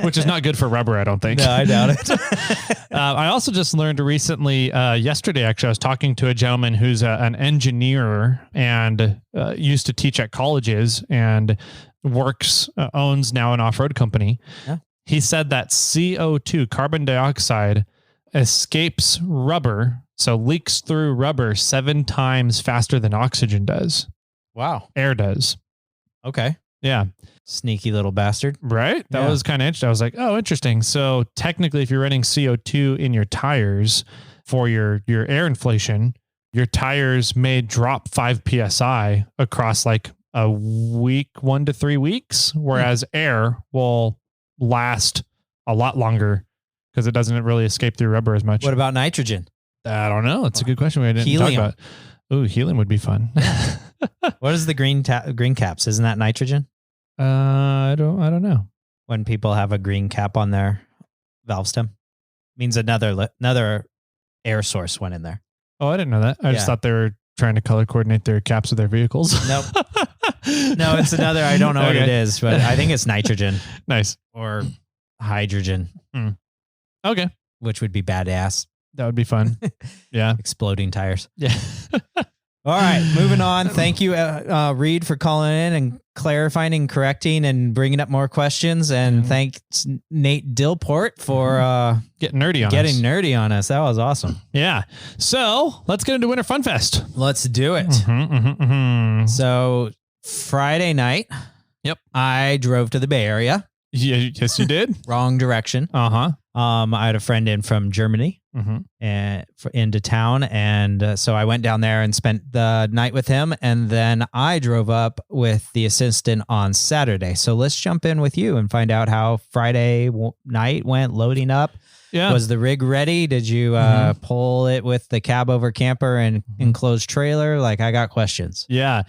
Which is not good for rubber, I don't think. No, I doubt it. I also just learned recently, yesterday, actually, I was talking to a gentleman who's an engineer and used to teach at colleges and owns now an off-road company. Yeah. He said that CO2, carbon dioxide, escapes rubber, so leaks through rubber 7 times faster than oxygen does. Wow. Air does. Okay. Yeah. Sneaky little bastard. Right? That was kind of interesting. I was like, oh, interesting. So technically, if you're running CO2 in your tires for your air inflation, your tires may drop 5 PSI across like a week, 1 to 3 weeks, whereas air will last a lot longer because it doesn't really escape through rubber as much. What about nitrogen? I don't know. It's a good question. We didn't talk about. Ooh, helium would be fun. What is the green caps? Isn't that nitrogen? I don't know. When people have a green cap on their valve stem, means another air source went in there. Oh, I didn't know that. I just thought they were trying to color coordinate their caps with their vehicles. Nope. No, it's another. I don't know what it is, but I think it's nitrogen. Nice. Or hydrogen. Okay. Which would be badass. That would be fun. Yeah. Exploding tires. Yeah. All right, moving on. Thank you, Reed, for calling in and clarifying and correcting and bringing up more questions. And thanks, Nate Dillport, for getting nerdy on us. That was awesome. Yeah. So let's get into Winter Fun Fest. Let's do it. So Friday night, I drove to the Bay Area. Yeah, yes, you did. Wrong direction. I had a friend in from Germany and into town. And so I went down there and spent the night with him. And then I drove up with the assistant on Saturday. So let's jump in with you and find out how Friday night went loading up. Yeah. Was the rig ready? Did you pull it with the cab over camper and enclosed trailer? Like, I got questions. Yeah.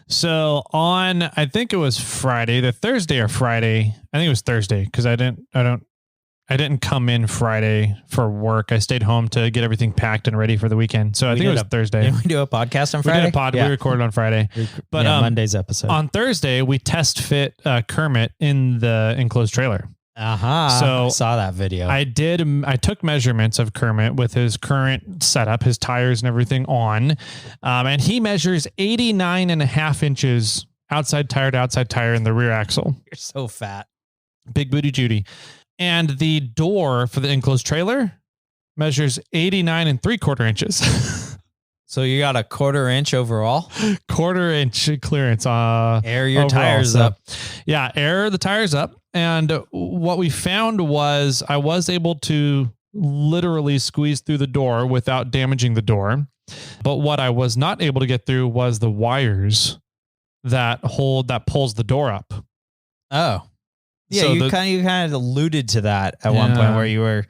So on, I think it was Friday, the Thursday or Friday. I think it was Thursday because I didn't come in Friday for work. I stayed home to get everything packed and ready for the weekend. So I think it was Thursday. Did we do a podcast on Friday? We did we recorded on Friday. But Monday's episode. On Thursday, we test fit Kermit in the enclosed trailer. So I saw that video. I took measurements of Kermit with his current setup, his tires and everything on. And he measures 89.5 inches outside tire to outside tire in the rear axle. You're so fat. Big booty Judy. And the door for the enclosed trailer measures 89.75 inches. So you got a 1/4 inch overall? 1/4 inch clearance. Air your tires up. Yeah, air the tires up. And what we found was I was able to literally squeeze through the door without damaging the door. But what I was not able to get through was the wires that pulls the door up. Oh. Yeah, so you kind of alluded to that at one point where you were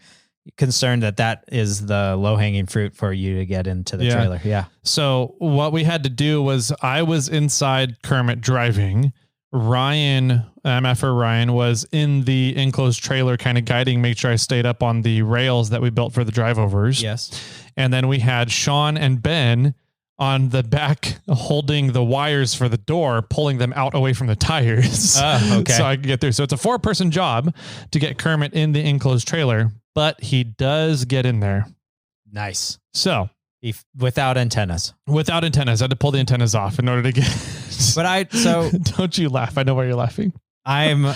concerned that is the low-hanging fruit for you to get into the trailer. Yeah. So what we had to do was I was inside Kermit driving. MFR Ryan was in the enclosed trailer kind of guiding, make sure I stayed up on the rails that we built for the drive-overs. Yes. And then we had Sean and Ben on the back holding the wires for the door, pulling them out away from the tires. Okay. So I could get through. So it's a 4-person job to get Kermit in the enclosed trailer, but he does get in there. Nice. So without antennas. Without antennas. I had to pull the antennas off in order to get. But don't you laugh. I know why you're laughing. I'm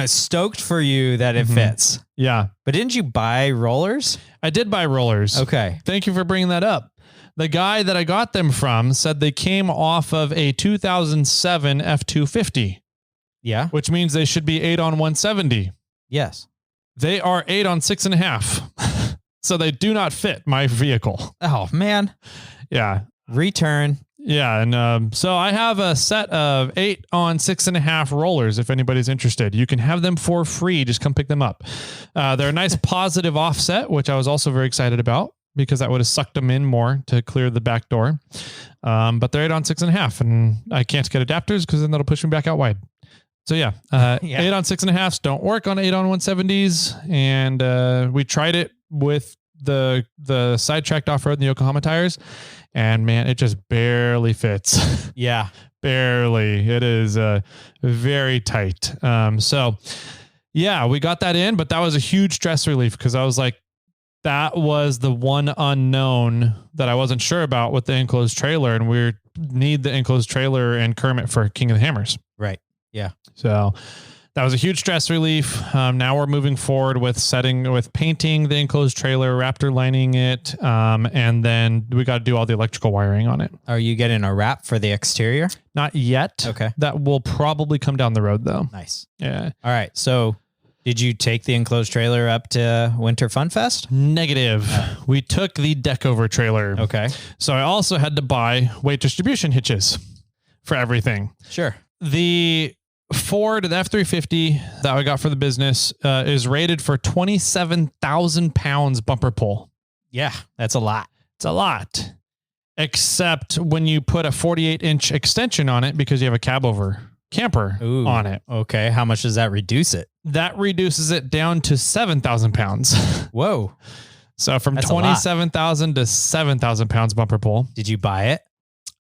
stoked for you that it fits. Yeah. But didn't you buy rollers? I did buy rollers. Okay. Thank you for bringing that up. The guy that I got them from said they came off of a 2007 F250. Yeah. Which means they should be 8 on 170. Yes. They are 8 on 6.5. So they do not fit my vehicle. Oh, man. Yeah. Return. Yeah. And so I have a set of 8 on 6.5 rollers. If anybody's interested, you can have them for free. Just come pick them up. They're a nice positive offset, which I was also very excited about, because that would have sucked them in more to clear the back door. But they're 8 on 6.5, and I can't get adapters because then that'll push me back out wide. So 8 on 6.5s don't work on 8 on 170s. And we tried it with the sidetracked off-road and the Yokohama tires, and man, it just barely fits. Yeah. Barely. It is very tight. So yeah, we got that in, but that was a huge stress relief because I was like, that was the one unknown that I wasn't sure about with the enclosed trailer, and we need the enclosed trailer and Kermit for King of the Hammers. Right. Yeah. So that was a huge stress relief. Now we're moving forward with painting the enclosed trailer, Raptor lining it, and then we got to do all the electrical wiring on it. Are you getting a wrap for the exterior? Not yet. Okay. That will probably come down the road though. Nice. Yeah. All right. So did you take the enclosed trailer up to Winter Fun Fest? Negative. We took the deck over trailer. Okay. So I also had to buy weight distribution hitches for everything. Sure. The Ford, the F350 that I got for the business is rated for 27,000 pounds bumper pull. Yeah, that's a lot. It's a lot. Except when you put a 48-inch extension on it because you have a cab over camper on it. Okay. How much does that reduce it? That reduces it down to 7,000 pounds. Whoa. So from 27,000 to 7,000 pounds bumper pull. Did you buy it?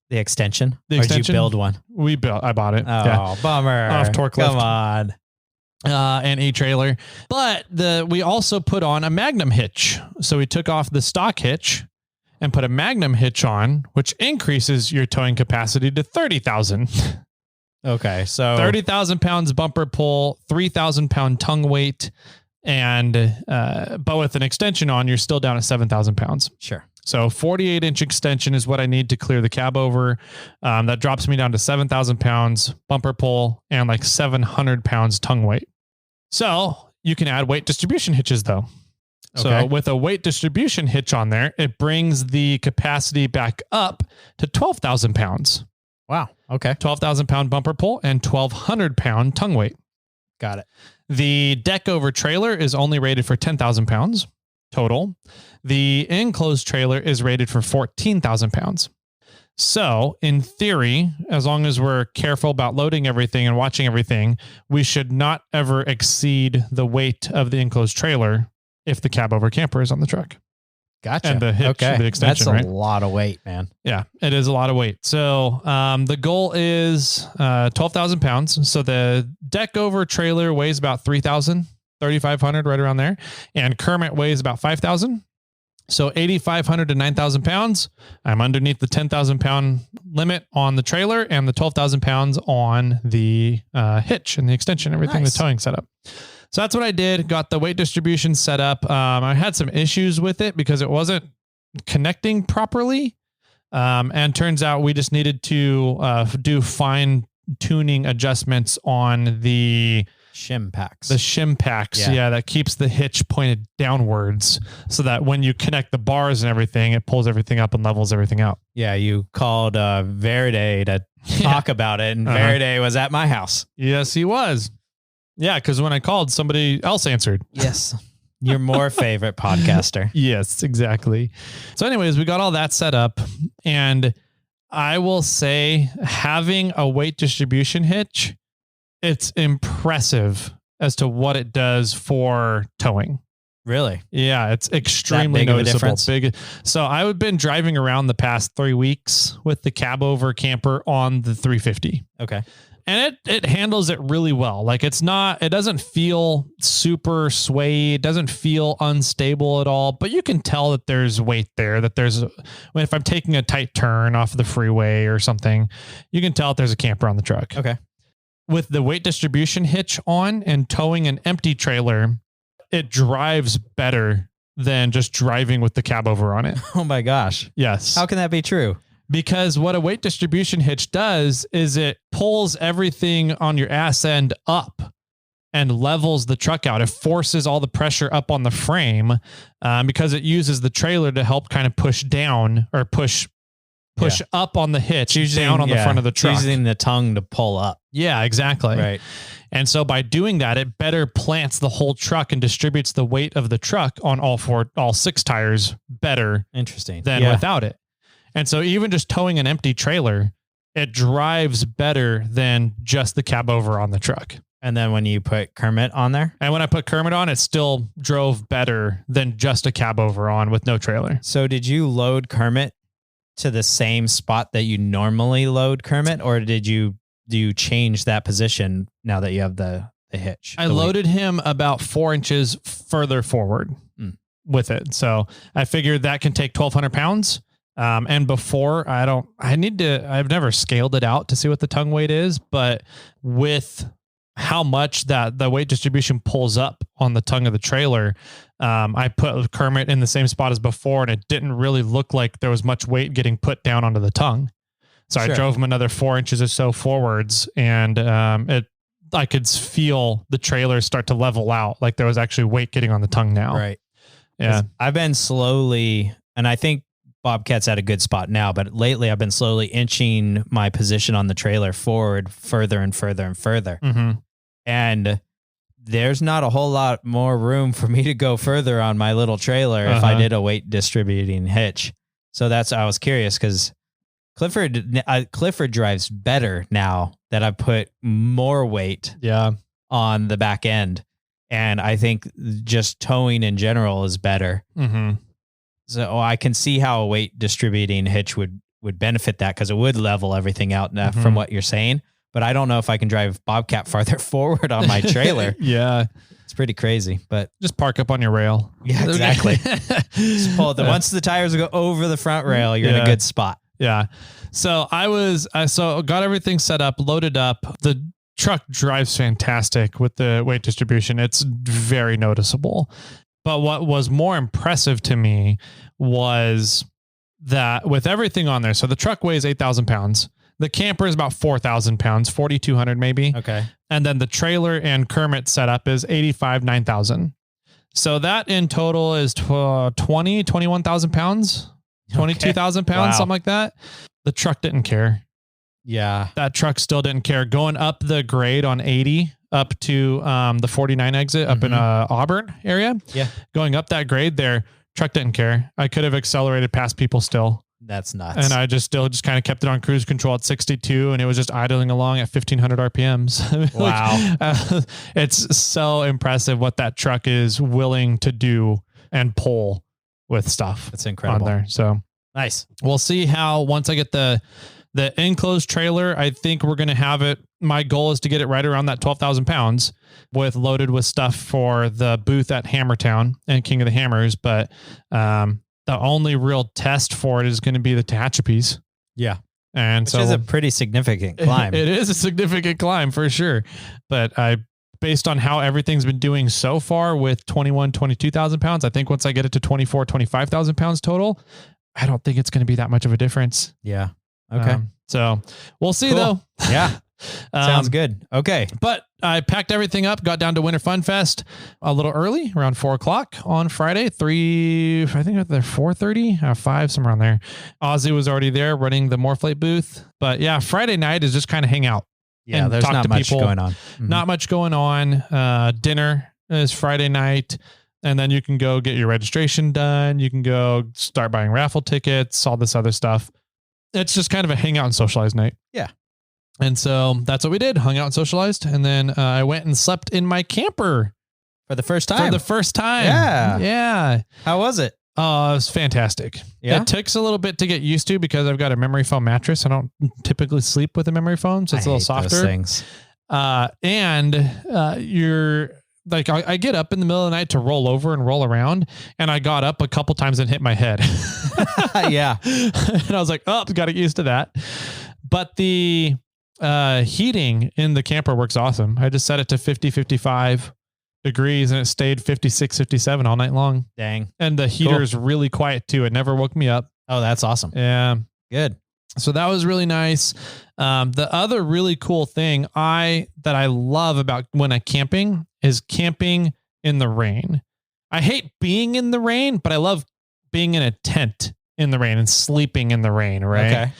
The extension? Or did you build one? I bought it. Oh, bummer. Off torque lift. Come on. And a trailer. But we also put on a Magnum hitch. So we took off the stock hitch and put a Magnum hitch on, which increases your towing capacity to 30,000. Okay. So 30,000 pounds bumper pull, 3,000 pound tongue weight. And, but with an extension on, you're still down at 7,000 pounds. Sure. So 48-inch extension is what I need to clear the cab over. That drops me down to 7,000 pounds bumper pull and like 700 pounds tongue weight. So you can add weight distribution hitches though. Okay. So with a weight distribution hitch on there, it brings the capacity back up to 12,000 pounds. Wow. Okay. 12,000 pound bumper pull and 1,200 pound tongue weight. Got it. The deck over trailer is only rated for 10,000 pounds total. The enclosed trailer is rated for 14,000 pounds. So in theory, as long as we're careful about loading everything and watching everything, we should not ever exceed the weight of the enclosed trailer if the cab over camper is on the truck. Gotcha. And the hitch, the extension, That's right? a lot of weight, man. Yeah, it is a lot of weight. So the goal is 12,000 pounds. So the deck over trailer weighs about 3,000, 3,500, right around there. And Kermit weighs about 5,000. So 8,500 to 9,000 pounds. I'm underneath the 10,000 pound limit on the trailer and the 12,000 pounds on the hitch and the extension, everything, Nice. the towing setup. So that's what I did. Got the weight distribution set up. I had some issues with it because it wasn't connecting properly. And turns out we just needed to do fine tuning adjustments on the Shim packs. the shim packs. Yeah. That keeps the hitch pointed downwards so that when you connect the bars and everything, it pulls everything up and levels everything out. Yeah, you called Verde to talk about it, and Verde was at my house. Yes, he was. Yeah, because when I called, somebody else answered. Yes. Your more favorite podcaster. Yes, exactly. So anyways, we got all that set up, and I will say having a weight distribution hitch, it's impressive as to what it does for towing. Really? Yeah, it's extremely big of a noticeable. difference? So I've been driving around the past 3 weeks with the cab over camper on the 350. Okay. And it handles it really well. Like it doesn't feel super sway. It doesn't feel unstable at all, but you can tell that there's weight there, that if I'm taking a tight turn off the freeway or something, you can tell that there's a camper on the truck. Okay. With the weight distribution hitch on and towing an empty trailer, it drives better than just driving with the cab over on it. Oh my gosh. Yes. How can that be true? Because what a weight distribution hitch does is it pulls everything on your ass end up and levels the truck out. It forces all the pressure up on the frame because it uses the trailer to help kind of push down or push up on the hitch, down on the front of the truck. Using the tongue to pull up. Yeah, exactly. Right. And so by doing that, it better plants the whole truck and distributes the weight of the truck on all 6 tires better Interesting. than without it. And so even just towing an empty trailer, it drives better than just the cab over on the truck. And then when you put Kermit on there? And when I put Kermit on, it still drove better than just a cab over on with no trailer. So did you load Kermit to the same spot that you normally load Kermit, or do you change that position now that you have the hitch? I loaded him about 4 inches further forward with it. So I figured that can take 1,200 pounds. And before I've never scaled it out to see what the tongue weight is, but with how much that the weight distribution pulls up on the tongue of the trailer, I put Kermit in the same spot as before, and it didn't really look like there was much weight getting put down onto the tongue. So I drove him another 4 inches or so forwards, and I could feel the trailer start to level out, like there was actually weight getting on the tongue now. Right. Yeah. I've been slowly, and I think Bobcat's at a good spot now, but lately I've been slowly inching my position on the trailer forward further and further and further. Mm-hmm. And there's not a whole lot more room for me to go further on my little trailer if I did a weight distributing hitch. So I was curious because Clifford drives better now that I put more weight on the back end. And I think just towing in general is better. Mm-hmm. So I can see how a weight distributing hitch would benefit that because it would level everything out from what you're saying. But I don't know if I can drive Bobcat farther forward on my trailer. Yeah. It's pretty crazy, but Just park up on your rail. yeah, exactly. Just pull it. Once the tires go over the front rail, you're in a good spot. Yeah. So I got everything set up, loaded up. The truck drives fantastic with the weight distribution. It's very noticeable. But what was more impressive to me was that with everything on there, so the truck weighs 8,000 pounds. The camper is about 4,000 pounds, 4,200 maybe. Okay. And then the trailer and Kermit setup is 9,000. So that in total is 21,000 pounds, 22,000 pounds, Wow. something like that. The truck didn't care. Yeah. That truck still didn't care. Going up the grade on 80 up to the 49 exit up in Auburn area. Yeah. Going up that grade there, truck didn't care. I could have accelerated past people still. That's nuts. And I just kind of kept it on cruise control at 62 and it was just idling along at 1,500 RPMs. Wow. It's so impressive what that truck is willing to do and pull with stuff. That's incredible. On there. So nice. We'll see how, once I get the enclosed trailer, I think we're going to have it. My goal is to get it right around that 12,000 pounds loaded with stuff for the booth at Hammertown and King of the Hammers. But, the only real test for it is going to be the Tehachapi's. Yeah. And Which is a pretty significant climb. It is a significant climb for sure. But based on how everything's been doing so far with 22,000 pounds, I think once I get it to 25,000 pounds total, I don't think it's going to be that much of a difference. Yeah. Okay. So we'll see though. Yeah. Sounds good. Okay. But I packed everything up, got down to Winter Fun Fest a little early, around 4:00 on Friday, I think they're 4:30, 5, somewhere around there. Ozzy was already there running the Morphlate booth. But yeah, Friday night is just kind of hang out. Yeah. And There's talk not to much people. going on. Not much going on. Dinner is Friday night. And then you can go get your registration done. You can go start buying raffle tickets, all this other stuff. It's just kind of a hangout and socialize night. Yeah. And so that's what we did. Hung out and socialized. And then I went and slept in my camper. For the first time. Yeah. Yeah. How was it? It was fantastic. Yeah. It takes a little bit to get used to because I've got a memory foam mattress. I don't typically sleep with a memory foam, so it's a little softer. Those things. You're like, I get up in the middle of the night to roll over and roll around. And I got up a couple times and hit my head. Yeah. And I was like, oh, got used to that. But the heating in the camper works awesome. I just set it to 55 degrees and it stayed 56, 57 all night long. Dang. And the heater is really quiet too. It never woke me up. Oh, that's awesome. Yeah. Good. So that was really nice. The other really cool thing that I love about when I'm camping is camping in the rain. I hate being in the rain, but I love being in a tent in the rain and sleeping in the rain. Right. Okay.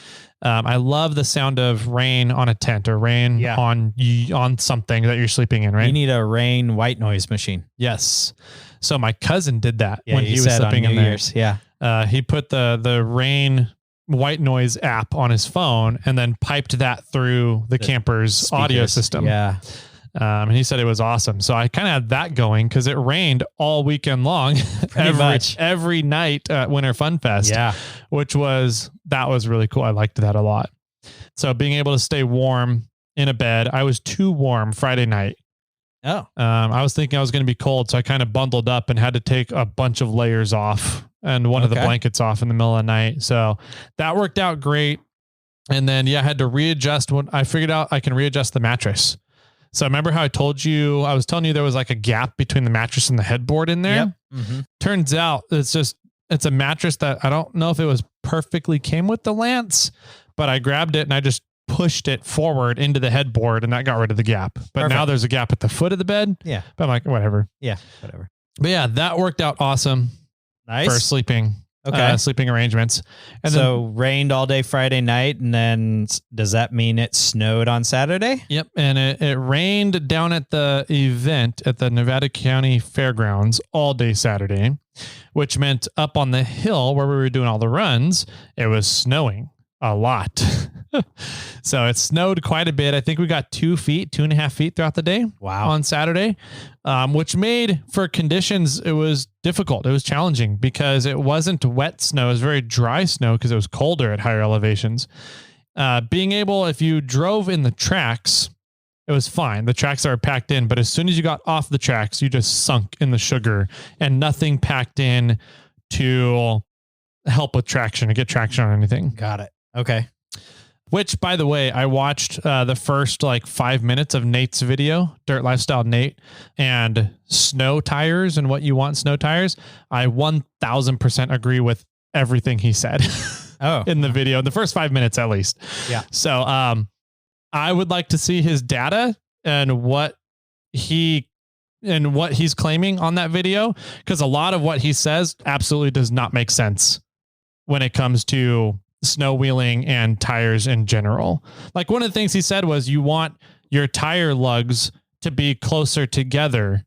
I love the sound of rain on a tent or rain on something that you're sleeping in. Right. You need a rain white noise machine. Yes. So my cousin did that Yeah, when he was sleeping in there. Yeah. He put the rain white noise app on his phone and then piped that through the camper's speakers. audio system. Yeah. And he said it was awesome. So I kind of had that going because it rained all weekend long, every night at Winter Fun Fest. Yeah. That was really cool. I liked that a lot. So being able to stay warm in a bed, I was too warm Friday night. Oh. I was thinking I was going to be cold. So I kind of bundled up and had to take a bunch of layers off and one of the blankets off in the middle of the night. So that worked out great. And then, I had to readjust when I figured out I can readjust the mattress. So remember how I was telling you there was like a gap between the mattress and the headboard in there. Yep. Mm-hmm. Turns out it's a mattress that I don't know if it was perfectly came with the lance, but I grabbed it and I just pushed it forward into the headboard and that got rid of the gap. But now there's a gap at the foot of the bed. Yeah. But I'm like, whatever. Yeah. Whatever. But yeah, that worked out awesome. Nice. For sleeping. Okay. Sleeping arrangements. And so rained all day Friday night. And then does that mean it snowed on Saturday? Yep. And it rained down at the event at the Nevada County Fairgrounds all day Saturday, which meant up on the hill where we were doing all the runs, it was snowing a lot. So it snowed quite a bit. I think we got 2.5 feet throughout the day. Wow. On Saturday, which made for conditions, it was difficult. It was challenging because it wasn't wet snow. It was very dry snow because it was colder at higher elevations. Being able, if you drove in the tracks, it was fine. The tracks are packed in, but as soon as you got off the tracks, you just sunk in the sugar and nothing packed in to help with traction, to get traction on anything. Got it. Okay. Which, by the way, I watched the first like 5 minutes of Nate's video, Dirt Lifestyle Nate, and snow tires and what you want snow tires. I 1000% agree with everything he said in the video, the first 5 minutes at least. Yeah. So I would like to see his data and what he's claiming on that video, because a lot of what he says absolutely does not make sense when it comes to snow wheeling and tires in general. Like one of the things he said was you want your tire lugs to be closer together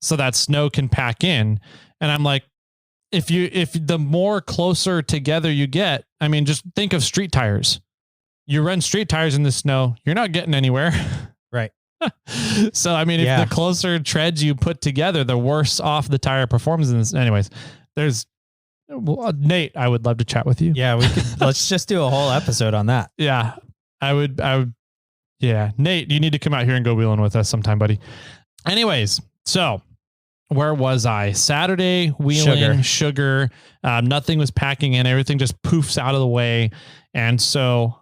so that snow can pack in. And I'm like, if the more closer together you get, I mean, just think of street tires. You run street tires in the snow, you're not getting anywhere. Right. So, I mean, if the closer treads you put together, the worse off the tire performs in this. Anyways, Nate, I would love to chat with you. Yeah, we could. Let's just do a whole episode on that. Yeah, I would. Yeah, Nate, you need to come out here and go wheeling with us sometime, buddy. Anyways, so where was I? Saturday wheeling, sugar. Nothing was packing in. Everything just poofs out of the way. And so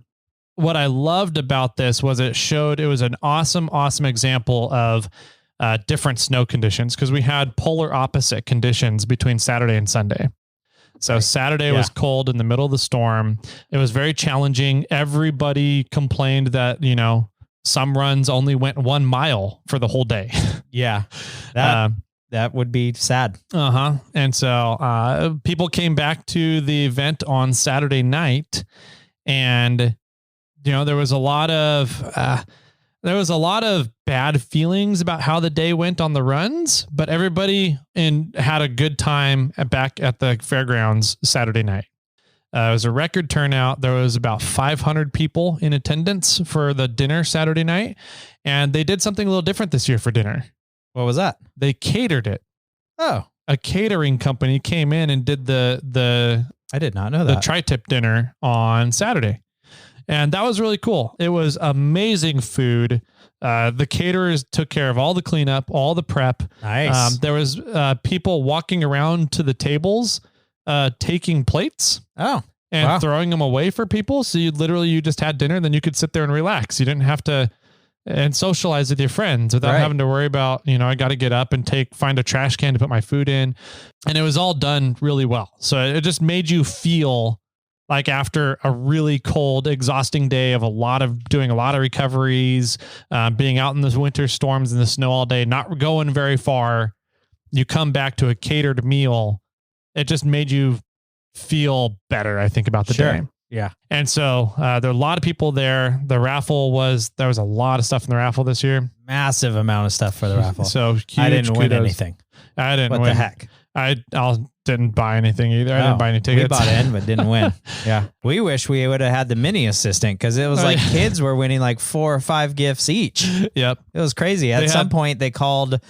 what I loved about this was it was an awesome example of different snow conditions, because we had polar opposite conditions between Saturday and Sunday. So Saturday was cold in the middle of the storm. It was very challenging. Everybody complained that, some runs only went 1 mile for the whole day. Yeah. That would be sad. And so people came back to the event on Saturday night, and there was a lot of bad feelings about how the day went on the runs, but everybody had a good time back at the fairgrounds Saturday night. It was a record turnout. There was about 500 people in attendance for the dinner Saturday night, and they did something a little different this year for dinner. What was that? They catered it. Oh, a catering company came in and did the I did not know that. The tri-tip dinner on Saturday. And that was really cool. It was amazing food. The caterers took care of all the cleanup, all the prep. Nice. There was people walking around to the tables, taking plates. And throwing them away for people. So you just had dinner, then you could sit there and relax. You didn't have to and socialize with your friends without having to worry about, I got to get up and find a trash can to put my food in. And it was all done really well. So it just made you feel like after a really cold, exhausting day of doing a lot of recoveries, being out in the winter storms in the snow all day, not going very far, you come back to a catered meal. It just made you feel better, I think, about the day. Yeah. And so there are a lot of people there. There was a lot of stuff in the raffle this year. Massive amount of stuff for the raffle. So huge I didn't win anything. I didn't win. What the heck? I didn't buy anything either. I didn't buy any tickets. We bought in, but didn't win. Yeah. We wish we would have had the mini assistant, because it was like kids were winning like 4 or 5 gifts each. Yep. It was crazy. At some point they called,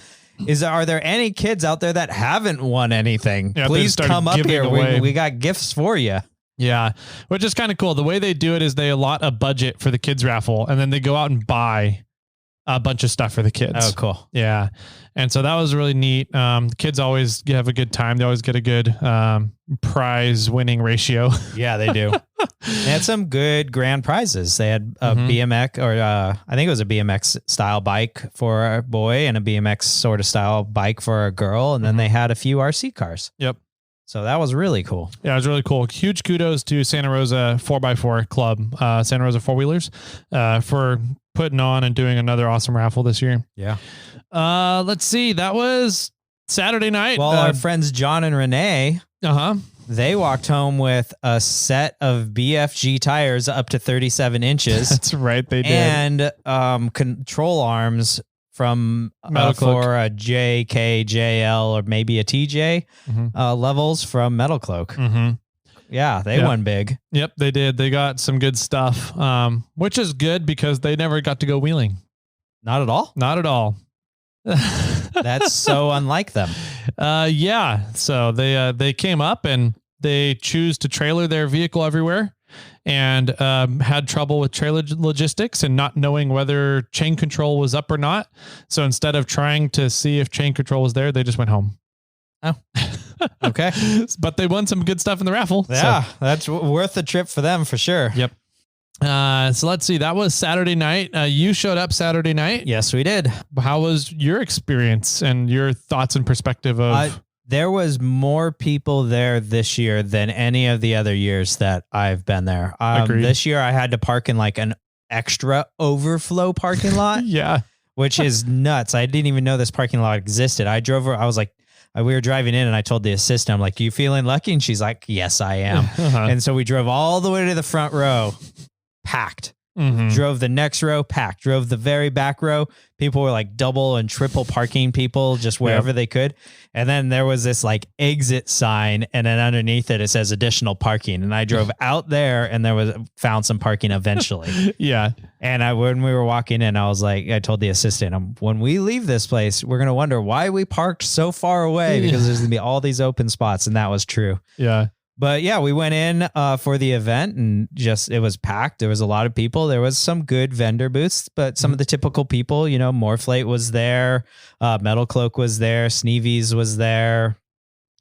are there any kids out there that haven't won anything? Yeah, please come up here. We got gifts for you. Yeah. Which is kind of cool. The way they do it is they allot a budget for the kids raffle, and then they go out and buy a bunch of stuff for the kids. Oh, cool. Yeah. And so that was really neat. The kids always have a good time. They always get a good prize winning ratio. Yeah, they do. They had some good grand prizes. They had a BMX, or I think it was a BMX style bike for a boy and a BMX sort of style bike for a girl. And then they had a few RC cars. Yep. So that was really cool. Yeah, it was really cool. Huge kudos to Santa Rosa 4x4 Club, Santa Rosa Four Wheelers, for putting on and doing another awesome raffle this year. Yeah. Let's see. That was Saturday night. Well, our friends John and Renee, they walked home with a set of BFG tires up to 37 inches. That's right. They did. And control arms from for a JK, JL, or maybe a TJ levels from Metal Cloak. Yeah, they won big. Yep, they did. They got some good stuff, which is good because they never got to go wheeling. Not at all? Not at all. That's so unlike them. Yeah. So they came up and they choose to trailer their vehicle everywhere. and had trouble with trailer logistics and not knowing whether chain control was up or not. So instead of trying to see if chain control was there, they just went home. Oh, okay. But they won some good stuff in the raffle. Yeah, that's worth the trip for them for sure. Yep. So let's see. That was Saturday night. You showed up Saturday night. Yes, we did. How was your experience and your thoughts and perspective of? There was more people there this year than any of the other years that I've been there. This year I had to park in like an extra overflow parking lot. Yeah. Which is nuts. I didn't even know this parking lot existed. I was like, we were driving in and I told the assistant, I'm like, you feeling lucky? And she's like, yes, I am. And so we drove all the way to the front row, packed. Drove the next row, packed. Drove the very back row. People were like double and triple parking people just wherever they could. And then there was this like exit sign, and then underneath it says additional parking. And I drove out there and found some parking eventually. Yeah. And when we were walking in, I told the assistant, when we leave this place, we're going to wonder why we parked so far away, because there's going to be all these open spots. And that was true. Yeah. But yeah, we went in for the event and it was packed. There was a lot of people. There was some good vendor booths, but some of the typical people, Morphlate was there. Metal Cloak was there. Sneevies was there.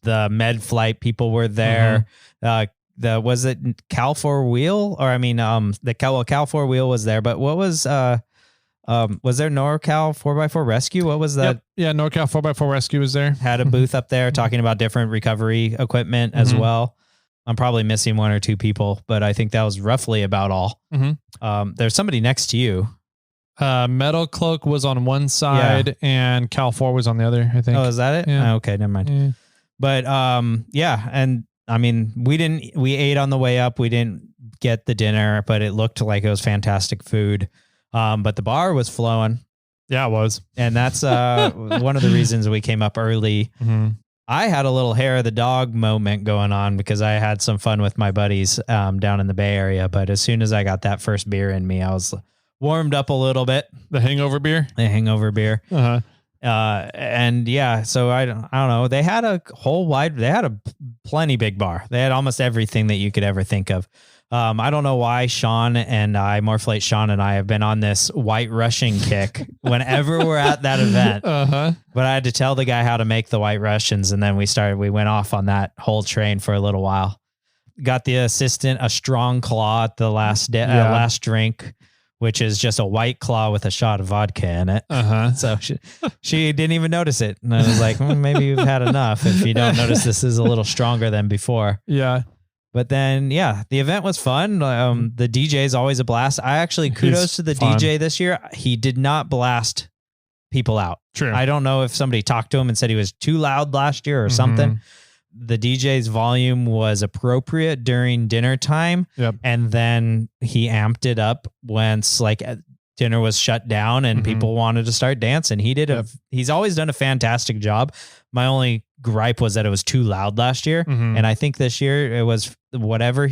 The Med Flight people were there. Was it Cal 4 Wheel? Or the Cal 4 Wheel was there, but what was there NorCal 4x4 Rescue? What was that? Yep. Yeah, NorCal 4x4 Rescue was there. Had a booth up there talking about different recovery equipment as well. I'm probably missing one or two people, but I think that was roughly about all. There's somebody next to you. Metal Cloak was on one side and Cal 4 was on the other, I think. Oh, is that it? Yeah. Oh, okay, never mind. Yeah. But and we ate on the way up. We didn't get the dinner, but it looked like it was fantastic food. But the bar was flowing. Yeah, it was. And that's one of the reasons we came up early. I had a little hair of the dog moment going on because I had some fun with my buddies down in the Bay Area. But as soon as I got that first beer in me, I was warmed up a little bit. The hangover beer? The hangover beer. And yeah, so I don't know. They had a plenty big bar. They had almost everything that you could ever think of. I don't know why Morphlate Sean and I have been on this white Russian kick whenever we're at that event. But I had to tell the guy how to make the white Russians. And then we went off on that whole train for a little while. Got the assistant a strong claw at the last drink, which is just a white claw with a shot of vodka in it. So she didn't even notice it. And I was like, maybe you've had enough if you don't notice this is a little stronger than before. Yeah. But then, the event was fun. The DJ is always a blast. Kudos to the DJ this year. He did not blast people out. True. I don't know if somebody talked to him and said he was too loud last year or something. The DJ's volume was appropriate during dinner time. And then he amped it up once dinner was shut down and people wanted to start dancing. He's always done a fantastic job. My only gripe was that it was too loud last year. And I think this year it was whatever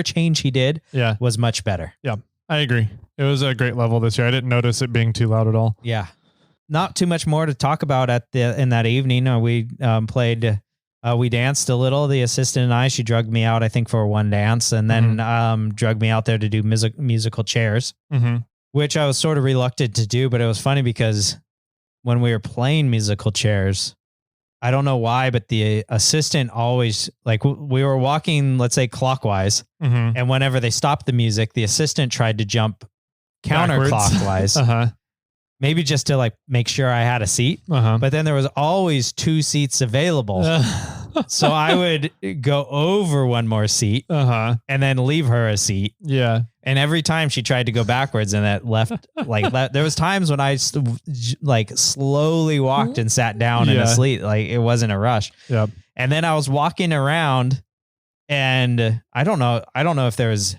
change he did was much better. Yeah, I agree. It was a great level this year. I didn't notice it being too loud at all. Yeah. Not too much more to talk about in that evening. We played, we danced a little. The assistant and I, she drugged me out, I think, for one dance, and then drugged me out there to do musical chairs, which I was sort of reluctant to do. But it was funny because when we were playing musical chairs, I don't know why, but the assistant always, we were walking, let's say clockwise, and whenever they stopped the music, the assistant tried to jump counterclockwise. Maybe just to make sure I had a seat. But then there was always 2 seats available. So I would go over one more seat and then leave her a seat. Yeah. And every time she tried to go backwards and that left, there was times when I slowly walked and sat down in a seat. It wasn't a rush. Yep. And then I was walking around and I don't know if there was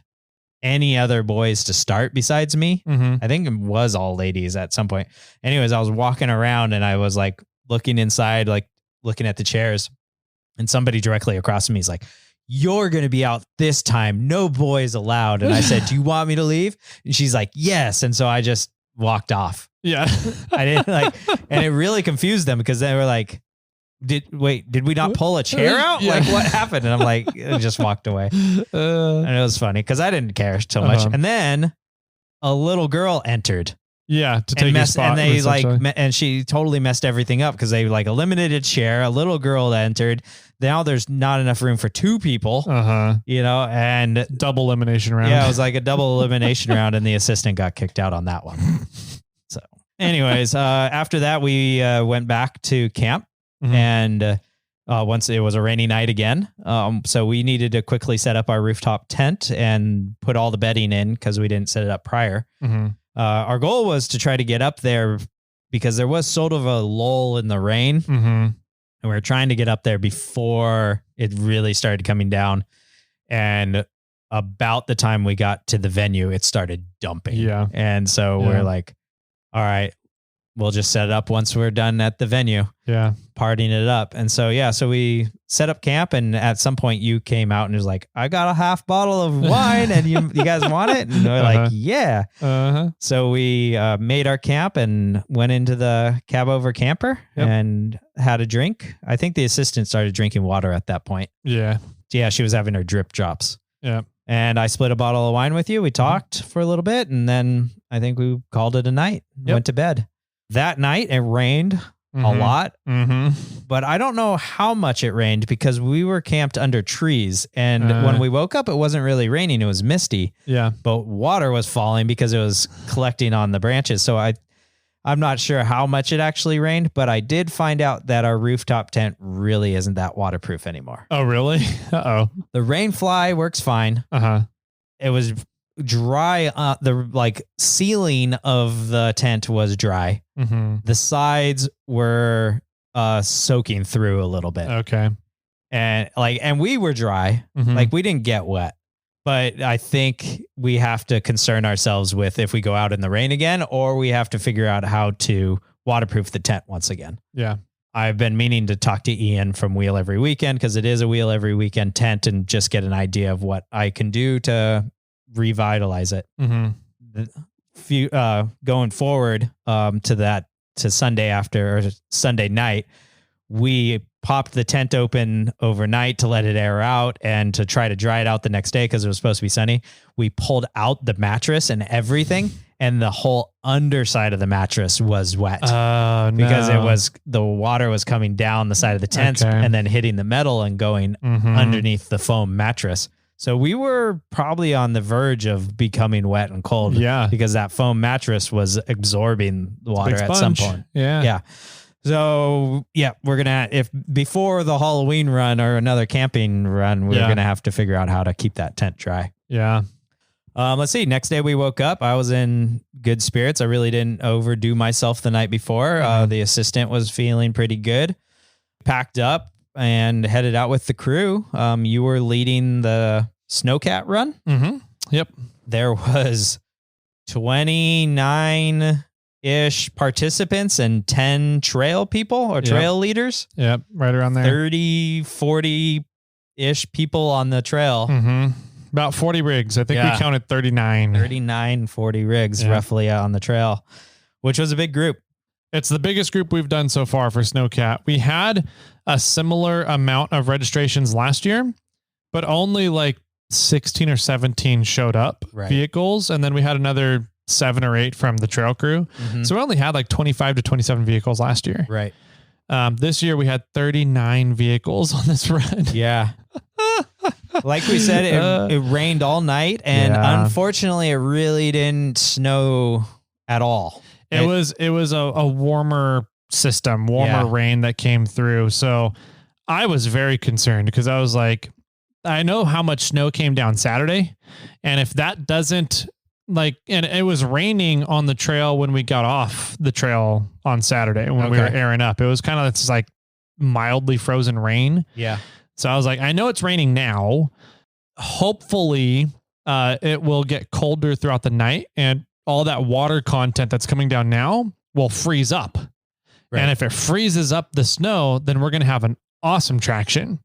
any other boys to start besides me. I think it was all ladies at some point. Anyways, I was walking around and I was looking inside, looking at the chairs, and somebody directly across from me is like, "You're going to be out this time. No boys allowed." And I said, "Do you want me to leave?" And she's like, "Yes." And so I just walked off. Yeah. I didn't and it really confused them because they were like, did we not pull a chair out? Yeah. Like, what happened? And I'm like, I just walked away. And it was funny because I didn't care so much. And then a little girl entered. Yeah, to take your spot. And they and she totally messed everything up because they like eliminated chair. A little girl entered. Now there's not enough room for 2 people. You know, and double elimination round. Yeah, it was like a double elimination round, and the assistant got kicked out on that one. So, anyways, after that we went back to camp, and once it was a rainy night again, so we needed to quickly set up our rooftop tent and put all the bedding in because we didn't set it up prior. Our goal was to try to get up there because there was sort of a lull in the rain, and we were trying to get up there before it really started coming down. And about the time we got to the venue, it started dumping. Yeah. And so we're like, all right, we'll just set it up once we're done at the venue. Yeah. Partying it up. And so, so we set up camp, and at some point you came out and was like, I got a half bottle of wine and you guys want it? And we're like, yeah. So we made our camp and went into the cab over camper and had a drink. I think the assistant started drinking water at that point. Yeah. Yeah. She was having her drip drops. Yeah. And I split a bottle of wine with you. We talked for a little bit, and then I think we called it a night. Went to bed. That night it rained a lot, but I don't know how much it rained because we were camped under trees, and when we woke up, it wasn't really raining. It was misty. Yeah. But water was falling because it was collecting on the branches. So I'm not sure how much it actually rained, but I did find out that our rooftop tent really isn't that waterproof anymore. Oh, really? Uh-oh. The rain fly works fine. It was dry. The like ceiling of the tent was dry. The sides were soaking through a little bit. Okay. And we were dry. Like we didn't get wet. But I think we have to concern ourselves with if we go out in the rain again, or we have to figure out how to waterproof the tent once again. Yeah. I've been meaning to talk to Ian from Wheel Every Weekend, because it is a Wheel Every Weekend tent, and just get an idea of what I can do to revitalize it. Going forward to Sunday after, or Sunday night, we popped the tent open overnight to let it air out and to try to dry it out the next day because it was supposed to be sunny. We pulled out the mattress and everything, and the whole underside of the mattress was wet because the water was coming down the side of the tent and then hitting the metal and going underneath the foam mattress. So we were probably on the verge of becoming wet and cold. Yeah. Because that foam mattress was absorbing the water at some point. Yeah. Yeah. So we're going to, if before the Halloween run or another camping run, we're going to have to figure out how to keep that tent dry. Yeah. Let's see. Next day we woke up. I was in good spirits. I really didn't overdo myself the night before. The assistant was feeling pretty good. Packed up and headed out with the crew. You were leading the Snowcat run. Yep. There was 29-ish participants and 10 trail people or trail leaders. Yep. Right around there. 30, 40-ish people on the trail. About 40 rigs. I think we counted 39. 39, 40 rigs roughly on the trail, which was a big group. It's the biggest group we've done so far for Snowcat. We had a similar amount of registrations last year, but only like 16 or 17 showed up vehicles. And then we had another 7 or 8 from the trail crew. So we only had like 25 to 27 vehicles last year. Right. This year we had 39 vehicles on this run. Yeah. Like we said, it rained all night, and unfortunately it really didn't snow at all. It was a warmer system, rain that came through. So I was very concerned because I was like, I know how much snow came down Saturday. And if that doesn't and it was raining on the trail when we got off the trail on Saturday when we were airing up, it was kind of just like mildly frozen rain. Yeah. So I was like, I know it's raining now. Hopefully it will get colder throughout the night, and all that water content that's coming down now will freeze up. Right. And if it freezes up the snow, then we're going to have an awesome traction.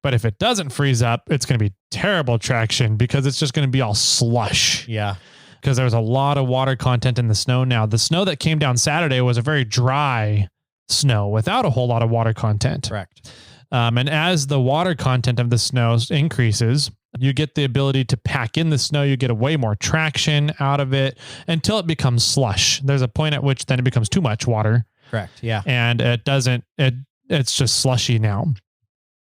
But if it doesn't freeze up, it's going to be terrible traction because it's just going to be all slush. Yeah. Because there's a lot of water content in the snow now. The snow that came down Saturday was a very dry snow without a whole lot of water content. Correct. And as the water content of the snow increases, you get the ability to pack in the snow. You get a way more traction out of it until it becomes slush. There's a point at which then it becomes too much water. Correct. Yeah. And it's just slushy now.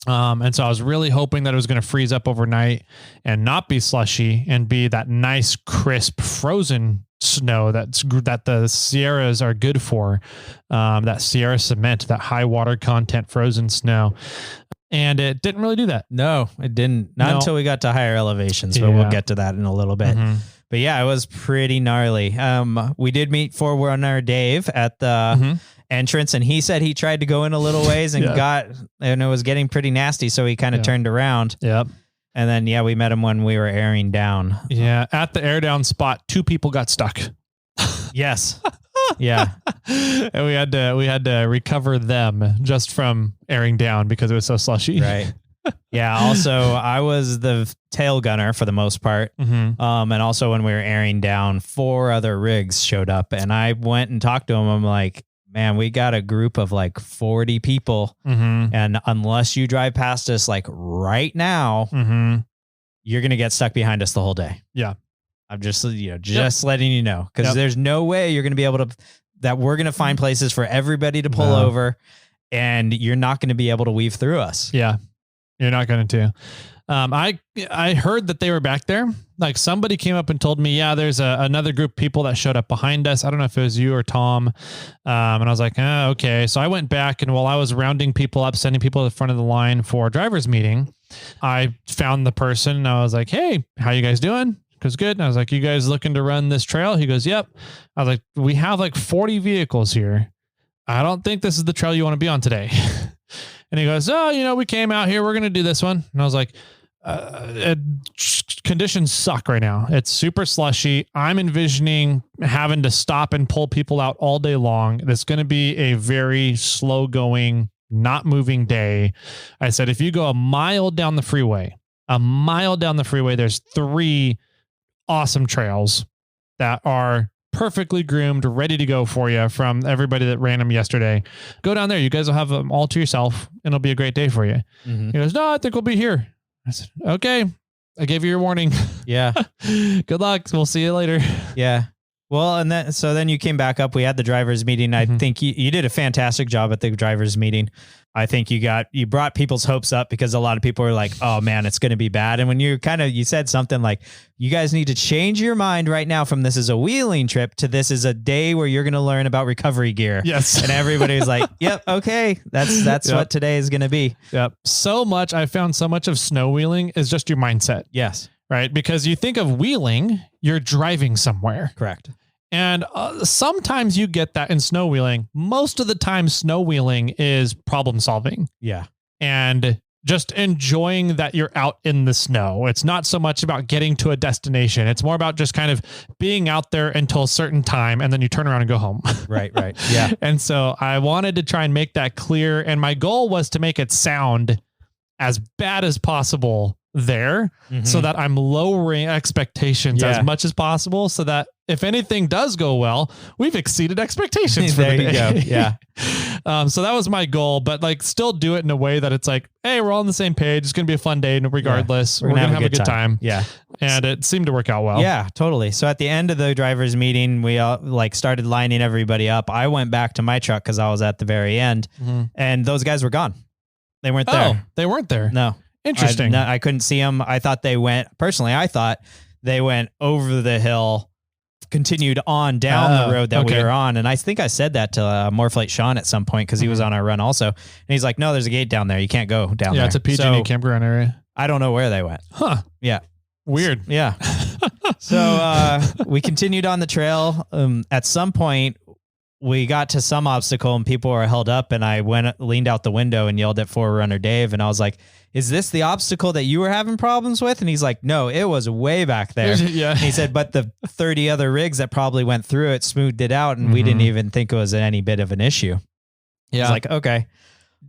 And so I was really hoping that it was going to freeze up overnight and not be slushy and be that nice, crisp, frozen snow that the Sierras are good for. That Sierra cement, that high water content frozen snow. And it didn't really do that. No, it didn't. Not until we got to higher elevations, but we'll get to that in a little bit. Mm-hmm. But yeah, it was pretty gnarly. We did meet Forerunner Dave at the entrance, and he said he tried to go in a little ways and and it was getting pretty nasty, so he kind of turned around. Yep. And then we met him when we were airing down. Yeah, at the air down spot, 2 people got stuck. Yes. Yeah. And we had to recover them just from airing down because it was so slushy. Right. Yeah. Also, I was the tail gunner for the most part. And also when we were airing down, 4 other rigs showed up, and I went and talked to them. I'm like, man, we got a group of like 40 people. And unless you drive past us like right now, you're going to get stuck behind us the whole day. Yeah. I'm just, letting you know, because there's no way you're going to be able to, that we're going to find places for everybody to pull over, and you're not going to be able to weave through us. Yeah. You're not going to. I heard that they were back there. Like somebody came up and told me, yeah, there's another group of people that showed up behind us. I don't know if it was you or Tom. And I was like, okay. So I went back, and while I was rounding people up, sending people to the front of the line for a driver's meeting, I found the person and I was like, hey, how you guys doing? Because good. And I was like, you guys looking to run this trail? He goes, yep. I was like, we have like 40 vehicles here. I don't think this is the trail you want to be on today. And he goes, oh, we came out here. We're going to do this one. And I was like, conditions suck right now. It's super slushy. I'm envisioning having to stop and pull people out all day long. It's going to be a very slow going, not moving day. I said, if you go a mile down the freeway, there's 3 awesome trails that are perfectly groomed, ready to go for you from everybody that ran them yesterday. Go down there. You guys will have them all to yourself, and it'll be a great day for you. He goes, no, I think we'll be here. I said, okay, I gave you your warning. Yeah. Good luck. We'll see you later. Yeah. Well, and then you came back up. We had the driver's meeting. I think you did a fantastic job at the driver's meeting. I think you brought people's hopes up, because a lot of people were like, oh man, it's going to be bad. And when you said something like, you guys need to change your mind right now from this is a wheeling trip to this is a day where you're going to learn about recovery gear. Yes. And everybody was like, yep. Okay. That's what today is going to be. Yep. I found so much of snow wheeling is just your mindset. Yes. Right. Because you think of wheeling, you're driving somewhere. Correct. And sometimes you get that in snow wheeling. Most of the time, snow wheeling is problem solving. Yeah. And just enjoying that you're out in the snow. It's not so much about getting to a destination. It's more about just kind of being out there until a certain time, and then you turn around and go home. Right. Yeah. And so I wanted to try and make that clear. And my goal was to make it sound as bad as possible there, so that I'm lowering expectations as much as possible, so that if anything does go well, we've exceeded expectations for the day. There you go. Yeah. So that was my goal, but like still do it in a way that it's like, hey, we're all on the same page. It's going to be a fun day regardless. We're going to have a good time. Yeah. And it seemed to work out well. Yeah, totally. So at the end of the driver's meeting, we all started lining everybody up. I went back to my truck because I was at the very end, and those guys were gone. They weren't there. Oh, they weren't there. No. Interesting. I couldn't see them. I thought they went over the hill, continued on down the road that we were on. And I think I said that to Morphlate Sean at some point, because he was on our run also. And he's like, no, there's a gate down there. You can't go down there. Yeah, it's a PG&E campground area. I don't know where they went. Huh. Yeah. Weird. Yeah. So we continued on the trail. At some point, we got to some obstacle and people were held up, and I leaned out the window and yelled at Forerunner Dave. And I was like, is this the obstacle that you were having problems with? And he's like, no, it was way back there. Yeah. And he said, but the 30 other rigs that probably went through it smoothed it out, and we didn't even think it was any bit of an issue. Yeah. I was like, okay.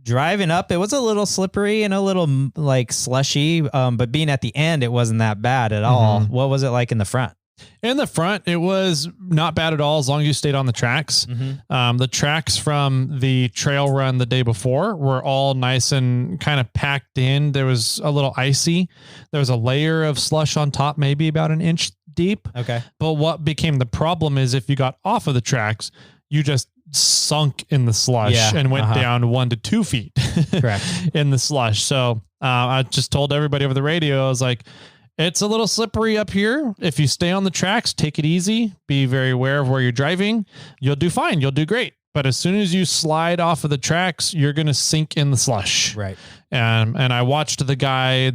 Driving up, it was a little slippery and a little like slushy, but being at the end, it wasn't that bad at all. What was it like in the front? In the front, it was not bad at all as long as you stayed on the tracks. The tracks from the trail run the day before were all nice and kind of packed in. There was a little icy. There was a layer of slush on top, maybe about an inch deep. Okay. But what became the problem is if you got off of the tracks, you just sunk in the slush and went down 1 to 2 feet Correct. in the slush. So I just told everybody over the radio, I was like, it's a little slippery up here. If you stay on the tracks, take it easy, be very aware of where you're driving. You'll do fine. You'll do great. But as soon as you slide off of the tracks, you're going to sink in the slush. Right. And I watched the guy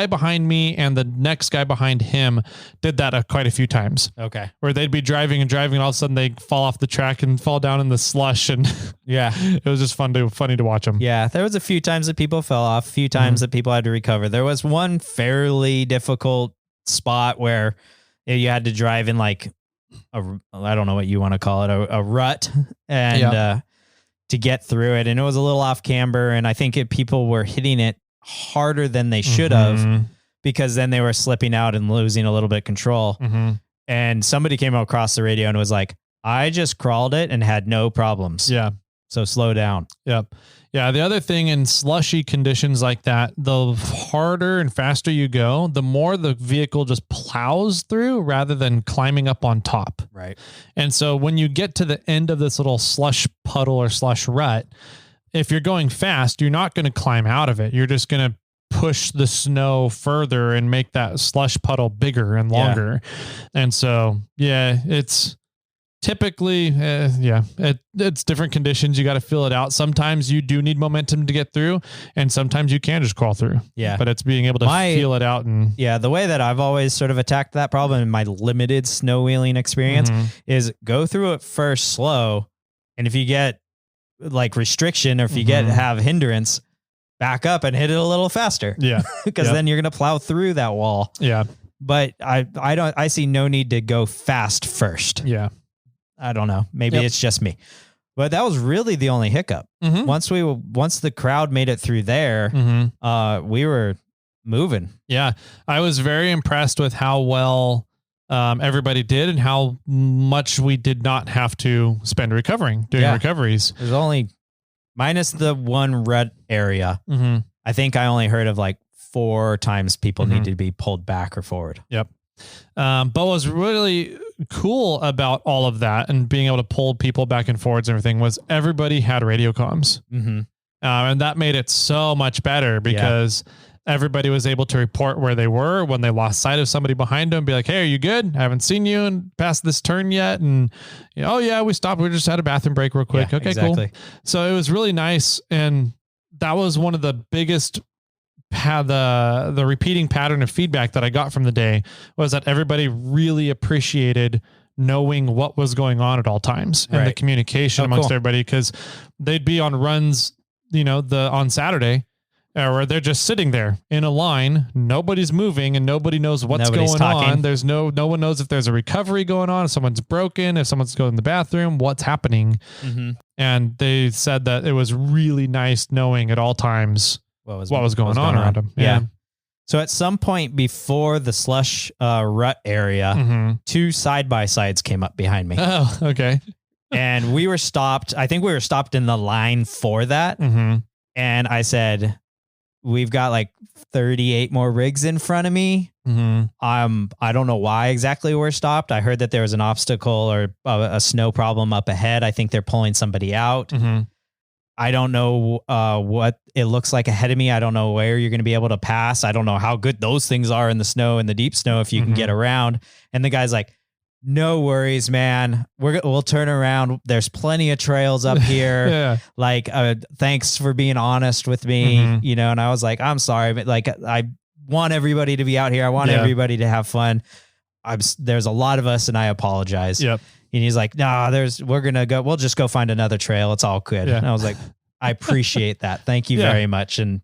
behind me and the next guy behind him did that quite a few times. Okay. Where they'd be driving and all of a sudden they fall off the track and fall down in the slush. And yeah, it was just funny to watch them. Yeah. There was a few times that people fell off, a few times that people had to recover. There was one fairly difficult spot where you had to drive in like I don't know what you want to call it, a rut, and to get through it. And it was a little off camber. And I think people were hitting it harder than they should have, because then they were slipping out and losing a little bit of control. And somebody came across the radio and was like, I just crawled it and had no problems. Yeah. So slow down. Yep. Yeah. The other thing in slushy conditions like that, the harder and faster you go, the more the vehicle just plows through rather than climbing up on top. Right. And so when you get to the end of this little slush puddle or slush rut, if you're going fast, you're not going to climb out of it. You're just going to push the snow further and make that slush puddle bigger and longer. And so, yeah, it's typically, it's different conditions. You got to feel it out. Sometimes you do need momentum to get through, and sometimes you can just crawl through. Yeah. But it's being able to feel it out. And the way that I've always sort of attacked that problem in my limited snow wheeling experience is go through it first slow. And if you get like restriction, or if you have hindrance, back up and hit it a little faster. Yeah. Because then you're going to plow through that wall. Yeah. But I see no need to go fast first. Yeah. I don't know. Maybe it's just me, but that was really the only hiccup. Once the crowd made it through there, we were moving. Yeah. I was very impressed with how well everybody did and how much we did not have to spend doing recoveries. There's only minus the one red area. I think I only heard of like 4 times people needed to be pulled back or forward. Yep. But what was really cool about all of that and being able to pull people back and forwards and everything was everybody had radio comms. And that made it so much better because everybody was able to report where they were when they lost sight of somebody behind them, be like, hey, are you good? I haven't seen you and past this turn yet. And oh yeah, we stopped. We just had a bathroom break real quick. Okay, exactly. Cool. So it was really nice. And that was one of the biggest the repeating pattern of feedback that I got from the day was that everybody really appreciated knowing what was going on at all times and the communication amongst everybody, because they'd be on runs, on Saturday where they're just sitting there in a line. Nobody's moving and nobody knows what's going on. There's no one knows if there's a recovery going on, if someone's broken, if someone's going to the bathroom, what's happening. And they said that it was really nice knowing at all times what was going on around them. Yeah. So at some point before the slush rut area, 2 side-by-sides came up behind me. Oh, okay. And we were stopped. I think we were stopped in the line for that. And I said, we've got like 38 more rigs in front of me. I don't know why exactly we're stopped. I heard that there was an obstacle or a snow problem up ahead. I think they're pulling somebody out. I don't know what it looks like ahead of me. I don't know where you're going to be able to pass. I don't know how good those things are in the snow, in the deep snow, if you can get around. And the guy's like, no worries, man. We'll turn around. There's plenty of trails up here. Like, thanks for being honest with me, and I was like, I'm sorry, but like, I want everybody to be out here. I want everybody to have fun. There's a lot of us and I apologize. And he's like, nah, we'll just go find another trail. It's all good. And I was like, I appreciate that. Thank you very much. And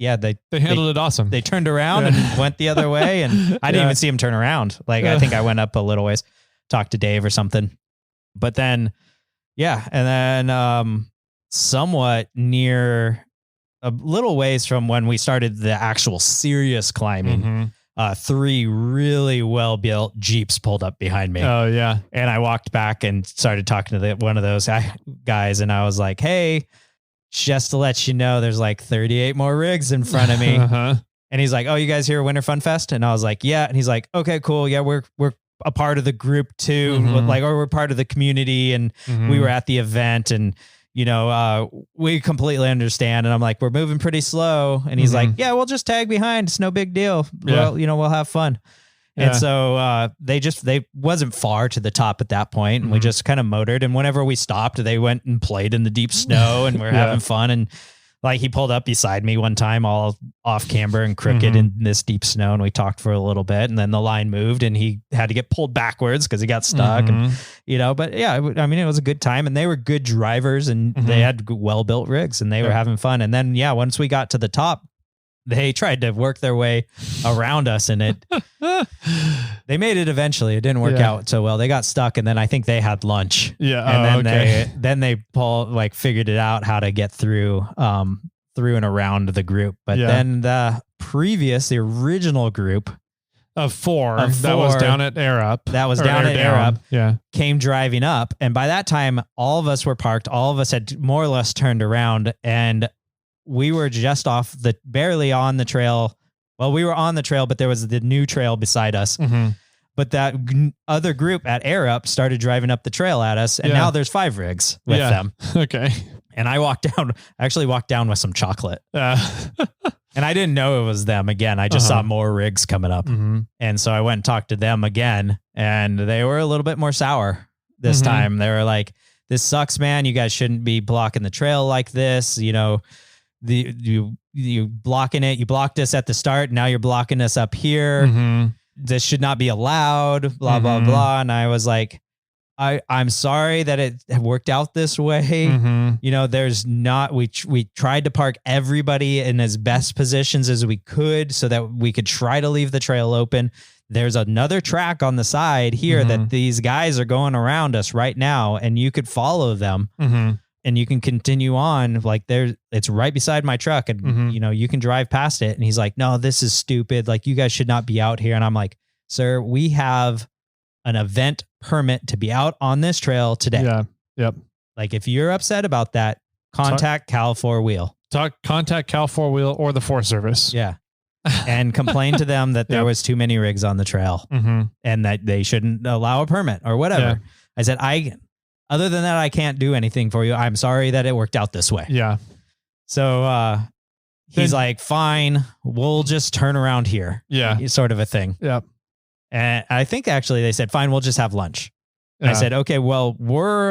they handled it awesome. They turned around and went the other way. And I didn't even see him turn around. Like, I think I went up a little ways, talked to Dave or something. But then, and then somewhat near a little ways from when we started the actual serious climbing, 3 really well-built Jeeps pulled up behind me. Oh yeah. And I walked back and started talking to one of those guys. And I was like, hey, just to let you know, there's like 38 more rigs in front of me. Uh-huh. And he's like, oh, you guys here at Winter Fun Fest? And I was like, yeah. And he's like, okay, cool. Yeah, we're a part of the group too. Mhm. Or we're part of the community. And we were at the event and, we completely understand. And I'm like, we're moving pretty slow. And he's like, yeah, we'll just tag behind. It's no big deal. Yeah. Well, we'll have fun. Yeah. And so they wasn't far to the top at that point, and we just kind of motored. And whenever we stopped, they went and played in the deep snow, and we're having fun. And like he pulled up beside me one time, all off camber and crooked in this deep snow, and we talked for a little bit. And then the line moved, and he had to get pulled backwards because he got stuck. And but yeah, I mean, it was a good time, and they were good drivers, and they had well built rigs, and they were having fun. And then once we got to the top, they tried to work their way around us, and they made it eventually. It didn't work out so well. They got stuck, and then I think they had lunch. Yeah. And then they figured it out how to get through and around the group. But then the original group of four that was down at Air Up. That was down at Air Up. Yeah. Came driving up. And by that time, all of us were parked. All of us had more or less turned around, and we were just barely on the trail. Well, we were on the trail, but there was the new trail beside us. But that other group at Air Up started driving up the trail at us. And now there's 5 rigs with them. Okay. And I actually walked down with some chocolate. And I didn't know it was them again. I just saw more rigs coming up. And so I went and talked to them again, and they were a little bit more sour this time. They were like, this sucks, man. You guys shouldn't be blocking the trail like this. You blocking it. You blocked us at the start. Now you're blocking us up here. This should not be allowed. Blah, blah, blah. And I was like, I'm sorry that it worked out this way. There's not, we tried to park everybody in as best positions as we could so that we could try to leave the trail open. There's another track on the side here that these guys are going around us right now, and you could follow them. And you can continue on, like it's right beside my truck, and you can drive past it. And he's like, no, this is stupid. Like, you guys should not be out here. And I'm like, sir, we have an event permit to be out on this trail today. Yeah. Yep. Like, if you're upset about that, contact Cal 4-Wheel. Contact Cal 4-Wheel or the Forest Service. Yeah. And complain to them that there was too many rigs on the trail and that they shouldn't allow a permit or whatever. Yeah. I said, other than that, I can't do anything for you. I'm sorry that it worked out this way. Yeah. So he's like, fine, we'll just turn around here. Yeah. Sort of a thing. Yep. And I think actually they said, fine, we'll just have lunch. Yeah. I said, okay, well,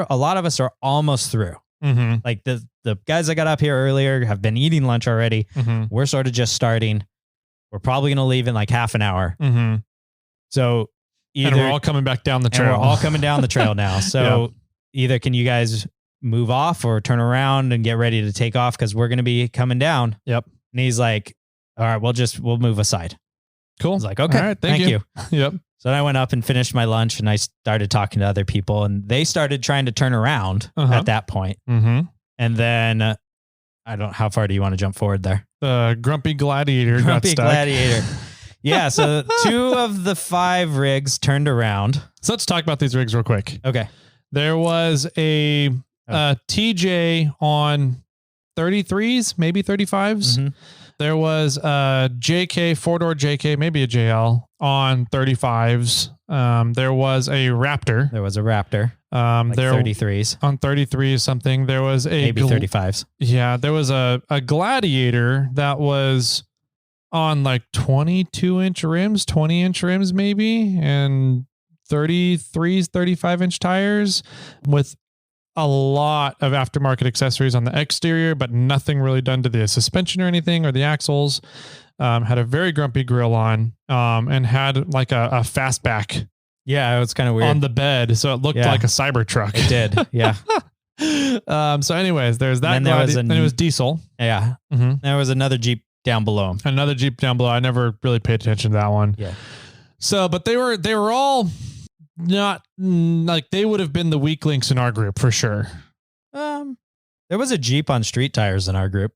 a lot of us are almost through. Like the guys that got up here earlier have been eating lunch already. We're sort of just starting. We're probably going to leave in like half an hour. So and we're all coming back down the trail. And we're all coming down the trail now. So either can you guys move off or turn around and get ready to take off, because we're going to be coming down. Yep. And he's like, all right, we'll move aside. Cool. I was like, okay, all right, thank you. Yep. So then I went up and finished my lunch, and I started talking to other people, and they started trying to turn around at that point. And then I don't, how far do you want to jump forward there? The Grumpy Gladiator got stuck. Gladiator. Yeah. So 2 of the 5 rigs turned around. So let's talk about these rigs real quick. Okay. There was a TJ on 33s, maybe 35s. There was a JK, 4-door JK, maybe a JL on 35s. There was a Raptor. Like 33s. On 33s something. There was maybe 35s. Yeah. There was a Gladiator that was on like 22-inch rims, 20-inch rims maybe, and 33s, 35-inch tires with a lot of aftermarket accessories on the exterior, but nothing really done to the suspension or anything or the axles. Had a very grumpy grill on, and had like a fastback. Yeah, it was kind of weird on the bed, so it looked like a Cybertruck. It did, yeah. So, anyways, there's that. Then it was diesel. Yeah, there was another Jeep down below. I never really paid attention to that one. Yeah. So, but they were all not like, they would have been the weak links in our group for sure. There was a Jeep on street tires in our group.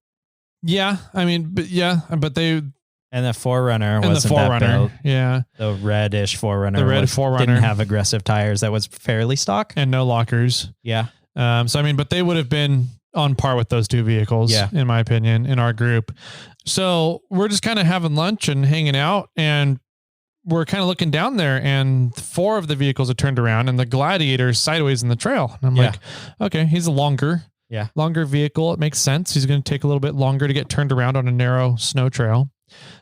Yeah, I mean, but they. And the Forerunner And wasn't the that Forerunner. built. Yeah. The reddish Forerunner. The red Forerunner. Didn't have aggressive tires. That was fairly stock. And no lockers. Yeah. So, I mean, but they would have been on par with those two vehicles, in my opinion, in our group. So we're just kind of having lunch and hanging out, and we're kind of looking down there, and 4 of the vehicles are turned around, and the Gladiator is sideways in the trail. And I'm like, okay, he's a longer vehicle. It makes sense. He's going to take a little bit longer to get turned around on a narrow snow trail.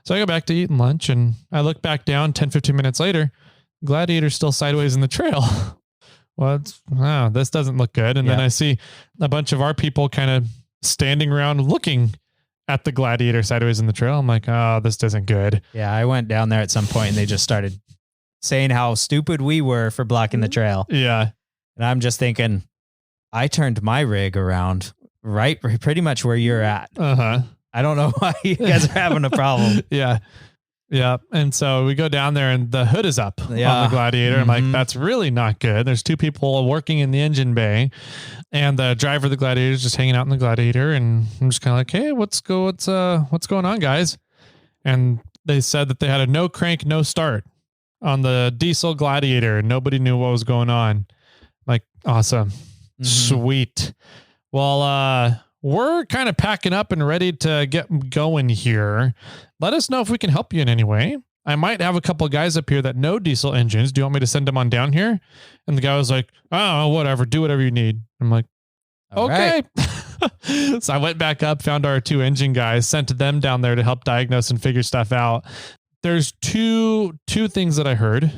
So I go back to eating lunch, and I look back down 10, 15 minutes later, Gladiator's still sideways in the trail. Well, this doesn't look good. And then I see a bunch of our people kind of standing around looking at the Gladiator sideways in the trail. I'm like, oh, this isn't good. Yeah, I went down there at some point and they just started saying how stupid we were for blocking the trail. Yeah. And I'm just thinking, I turned my rig around right pretty much where you're at. I don't know why you guys are having a problem. Yeah. And so we go down there and the hood is up on the Gladiator. I'm like, that's really not good. There's 2 people working in the engine bay, and the driver of the Gladiator is just hanging out in the Gladiator. And I'm just kind of like, hey, what's going on, guys? And they said that they had a no crank, no start on the diesel Gladiator, and nobody knew what was going on. Like, awesome. Sweet. Well, we're kind of packing up and ready to get going here. Let us know if we can help you in any way. I might have a couple of guys up here that know diesel engines. Do you want me to send them on down here? And the guy was like, oh, whatever. Do whatever you need. I'm like, okay. Right. So I went back up, found our 2 engine guys, sent them down there to help diagnose and figure stuff out. There's two things that I heard.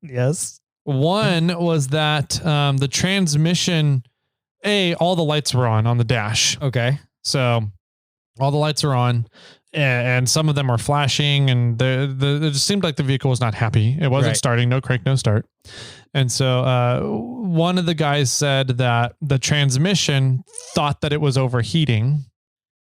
Yes. One was that the transmission... all the lights were on the dash. Okay. So all the lights are on, and some of them are flashing, and it just seemed like the vehicle was not happy. It wasn't starting, no crank, no start. And so one of the guys said that the transmission thought that it was overheating.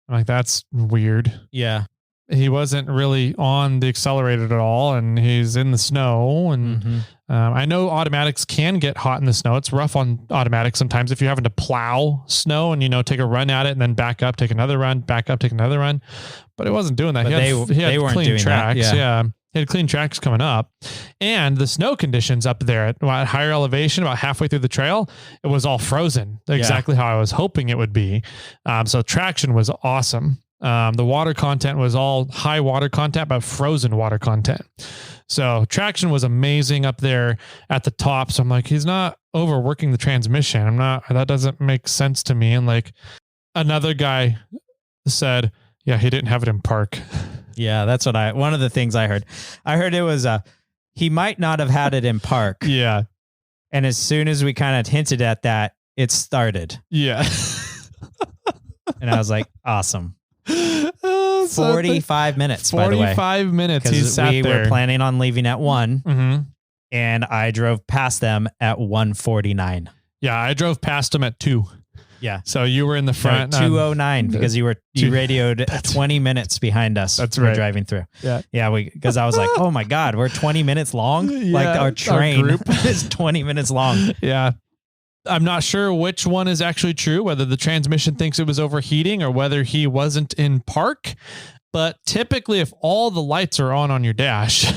I'm like, that's weird. Yeah. He wasn't really on the accelerator at all, and he's in the snow. And I know automatics can get hot in the snow. It's rough on automatics sometimes if you're having to plow snow and, take a run at it and then back up, take another run, back up, take another run. But it wasn't doing that. But he had weren't clean doing tracks. that. Yeah. He had clean tracks coming up, and the snow conditions up there at higher elevation, about halfway through the trail, it was all frozen, exactly how I was hoping it would be. So traction was awesome. The water content was all high water content, but frozen water content. So traction was amazing up there at the top. So I'm like, he's not overworking the transmission. That doesn't make sense to me. And like another guy said, yeah, he didn't have it in park. Yeah, that's what one of the things I heard. I heard it was, he might not have had it in park. Yeah. And as soon as we kind of hinted at that, it started. Yeah. And I was like, awesome. 45 minutes, by the way. 45 minutes. He sat we there. were planning on leaving at 1, and I drove past them at 1:49. Yeah, I drove past them at 2. Yeah. So you were in the front. 2:09 because you radioed 20 minutes behind us. That's right. Driving through. Yeah. Yeah. Because I was like, oh my God, we're 20 minutes long. Like our train is 20 minutes long. Yeah. I'm not sure which one is actually true, whether the transmission thinks it was overheating or whether he wasn't in park. But typically, if all the lights are on your dash,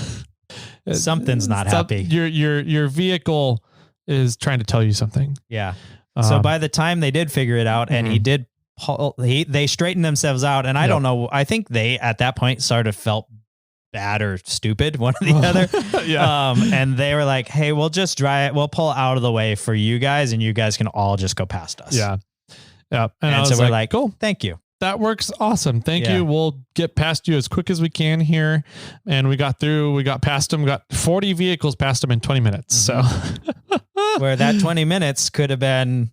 something's not happy. Your vehicle is trying to tell you something. Yeah. So by the time they did figure it out, and they straightened themselves out, and I don't know. I think they at that point sort of felt bad or stupid, one or the other. Yeah. And they were like, hey, we'll just drive it. We'll pull out of the way for you guys, and you guys can all just go past us. Yeah. Yeah. And so we're like, cool. Thank you. That works. Awesome. Thank you. We'll get past you as quick as we can here. And we got past them, got 40 vehicles past them in 20 minutes. So where that 20 minutes could have been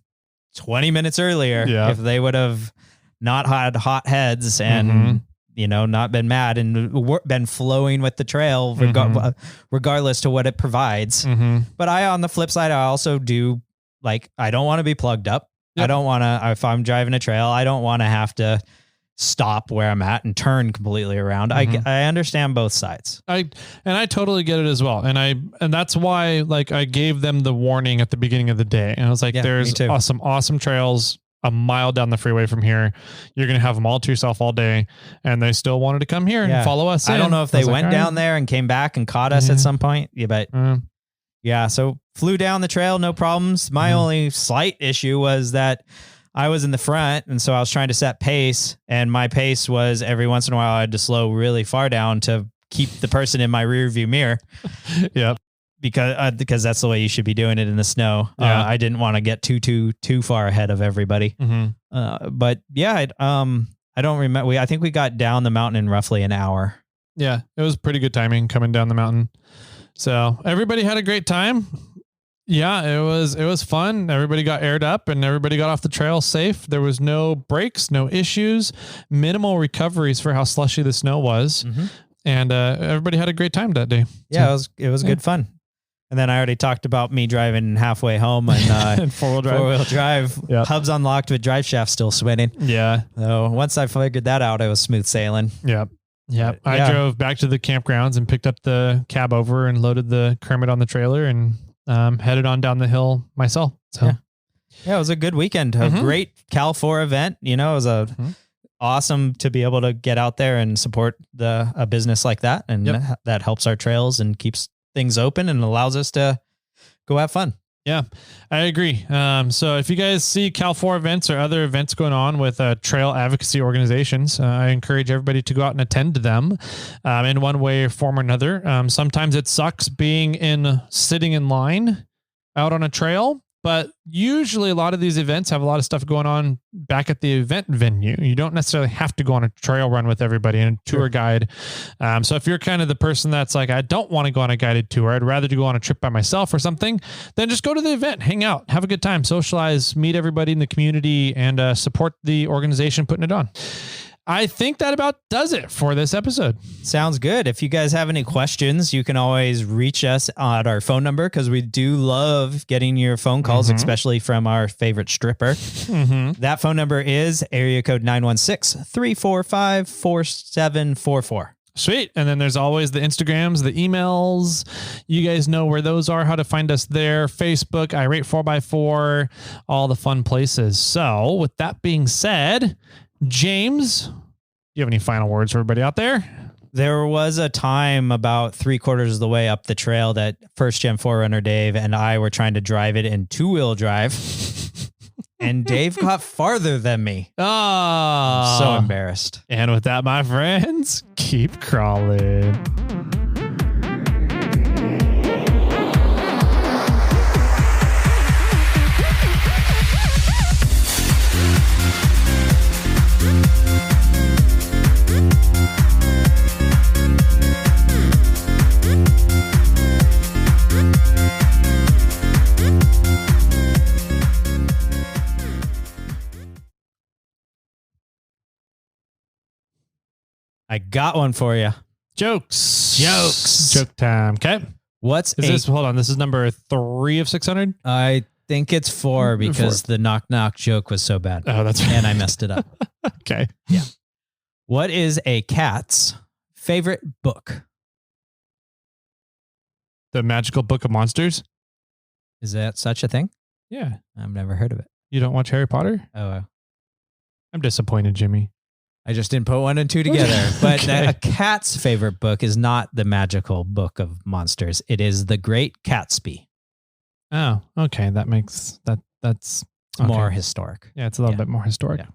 20 minutes earlier if they would have not had hot heads and, not been mad and been flowing with the trail regardless to what it provides. But on the flip side, I also do I don't want to be plugged up. Yep. I don't want to, if I'm driving a trail, I don't want to have to stop where I'm at and turn completely around. I understand both sides. I totally get it as well. And that's why I gave them the warning at the beginning of the day. And I was like, there's some awesome trails a mile down the freeway from here. You're going to have them all to yourself all day. And they still wanted to come here and follow us. I don't know if they went down there and came back and caught us at some point. Yeah, but so flew down the trail, no problems. My only slight issue was that I was in the front, and so I was trying to set pace, and my pace was every once in a while I had to slow really far down to keep the person in my rear view mirror. Yep. Because that's the way you should be doing it in the snow. Yeah. I didn't want to get too far ahead of everybody. But yeah, I don't remember. I think we got down the mountain in roughly an hour. Yeah, it was pretty good timing coming down the mountain. So everybody had a great time. Yeah, it was fun. Everybody got aired up and everybody got off the trail safe. There was no breaks, no issues, minimal recoveries for how slushy the snow was. And everybody had a great time that day. Yeah, so, it was good fun. And then I already talked about me driving halfway home and four-wheel drive. Four-wheel drive. Yep. Hubs unlocked with drive shaft still spinning. Yeah. So once I figured that out, it was smooth sailing. Yep. Yeah. I drove back to the campgrounds and picked up the cab over and loaded the Kermit on the trailer and headed on down the hill myself. So yeah, it was a good weekend. A great Cal 4 event. You know, it was awesome to be able to get out there and support a business like that. And that helps our trails and keeps things open and allows us to go have fun. Yeah, I agree. So if you guys see Cal 4 events or other events going on with trail advocacy organizations, I encourage everybody to go out and attend to them in one way, form, or another. Sometimes it sucks sitting in line out on a trail, but usually a lot of these events have a lot of stuff going on back at the event venue. You don't necessarily have to go on a trail run with everybody and a tour guide. So if you're kind of the person that's like, I don't want to go on a guided tour, I'd rather go on a trip by myself or something, then just go to the event, hang out, have a good time, socialize, meet everybody in the community, and support the organization putting it on. I think that about does it for this episode. Sounds good. If you guys have any questions, you can always reach us at our phone number because we do love getting your phone calls, especially from our favorite stripper. That phone number is area code 916-345-4744. Sweet. And then there's always the Instagrams, the emails. You guys know where those are, how to find us there. Facebook, irate 4x4, all the fun places. So with that being said, James, do you have any final words for everybody out there? There was a time about 3/4 of the way up the trail that first gen 4Runner Dave and I were trying to drive it in 2-wheel drive. And Dave got farther than me. Oh, so embarrassed. And with that, my friends, keep crawling. I got one for you. Jokes. Joke time. Okay. Hold on. This is number 3 of 600. I think it's 4 because the knock joke was so bad. Oh, that's right. And I messed it up. Okay. Yeah. What is a cat's favorite book? The Magical Book of Monsters. Is that such a thing? Yeah. I've never heard of it. You don't watch Harry Potter? Oh, I'm disappointed, Jimmy. I just didn't put 1 and 2 together. But Okay. a cat's favorite book is not the Magical Book of Monsters. It is The Great Gatsby. Oh, okay. That makes that's okay. More historic. Yeah, it's a little bit more historic. Yeah.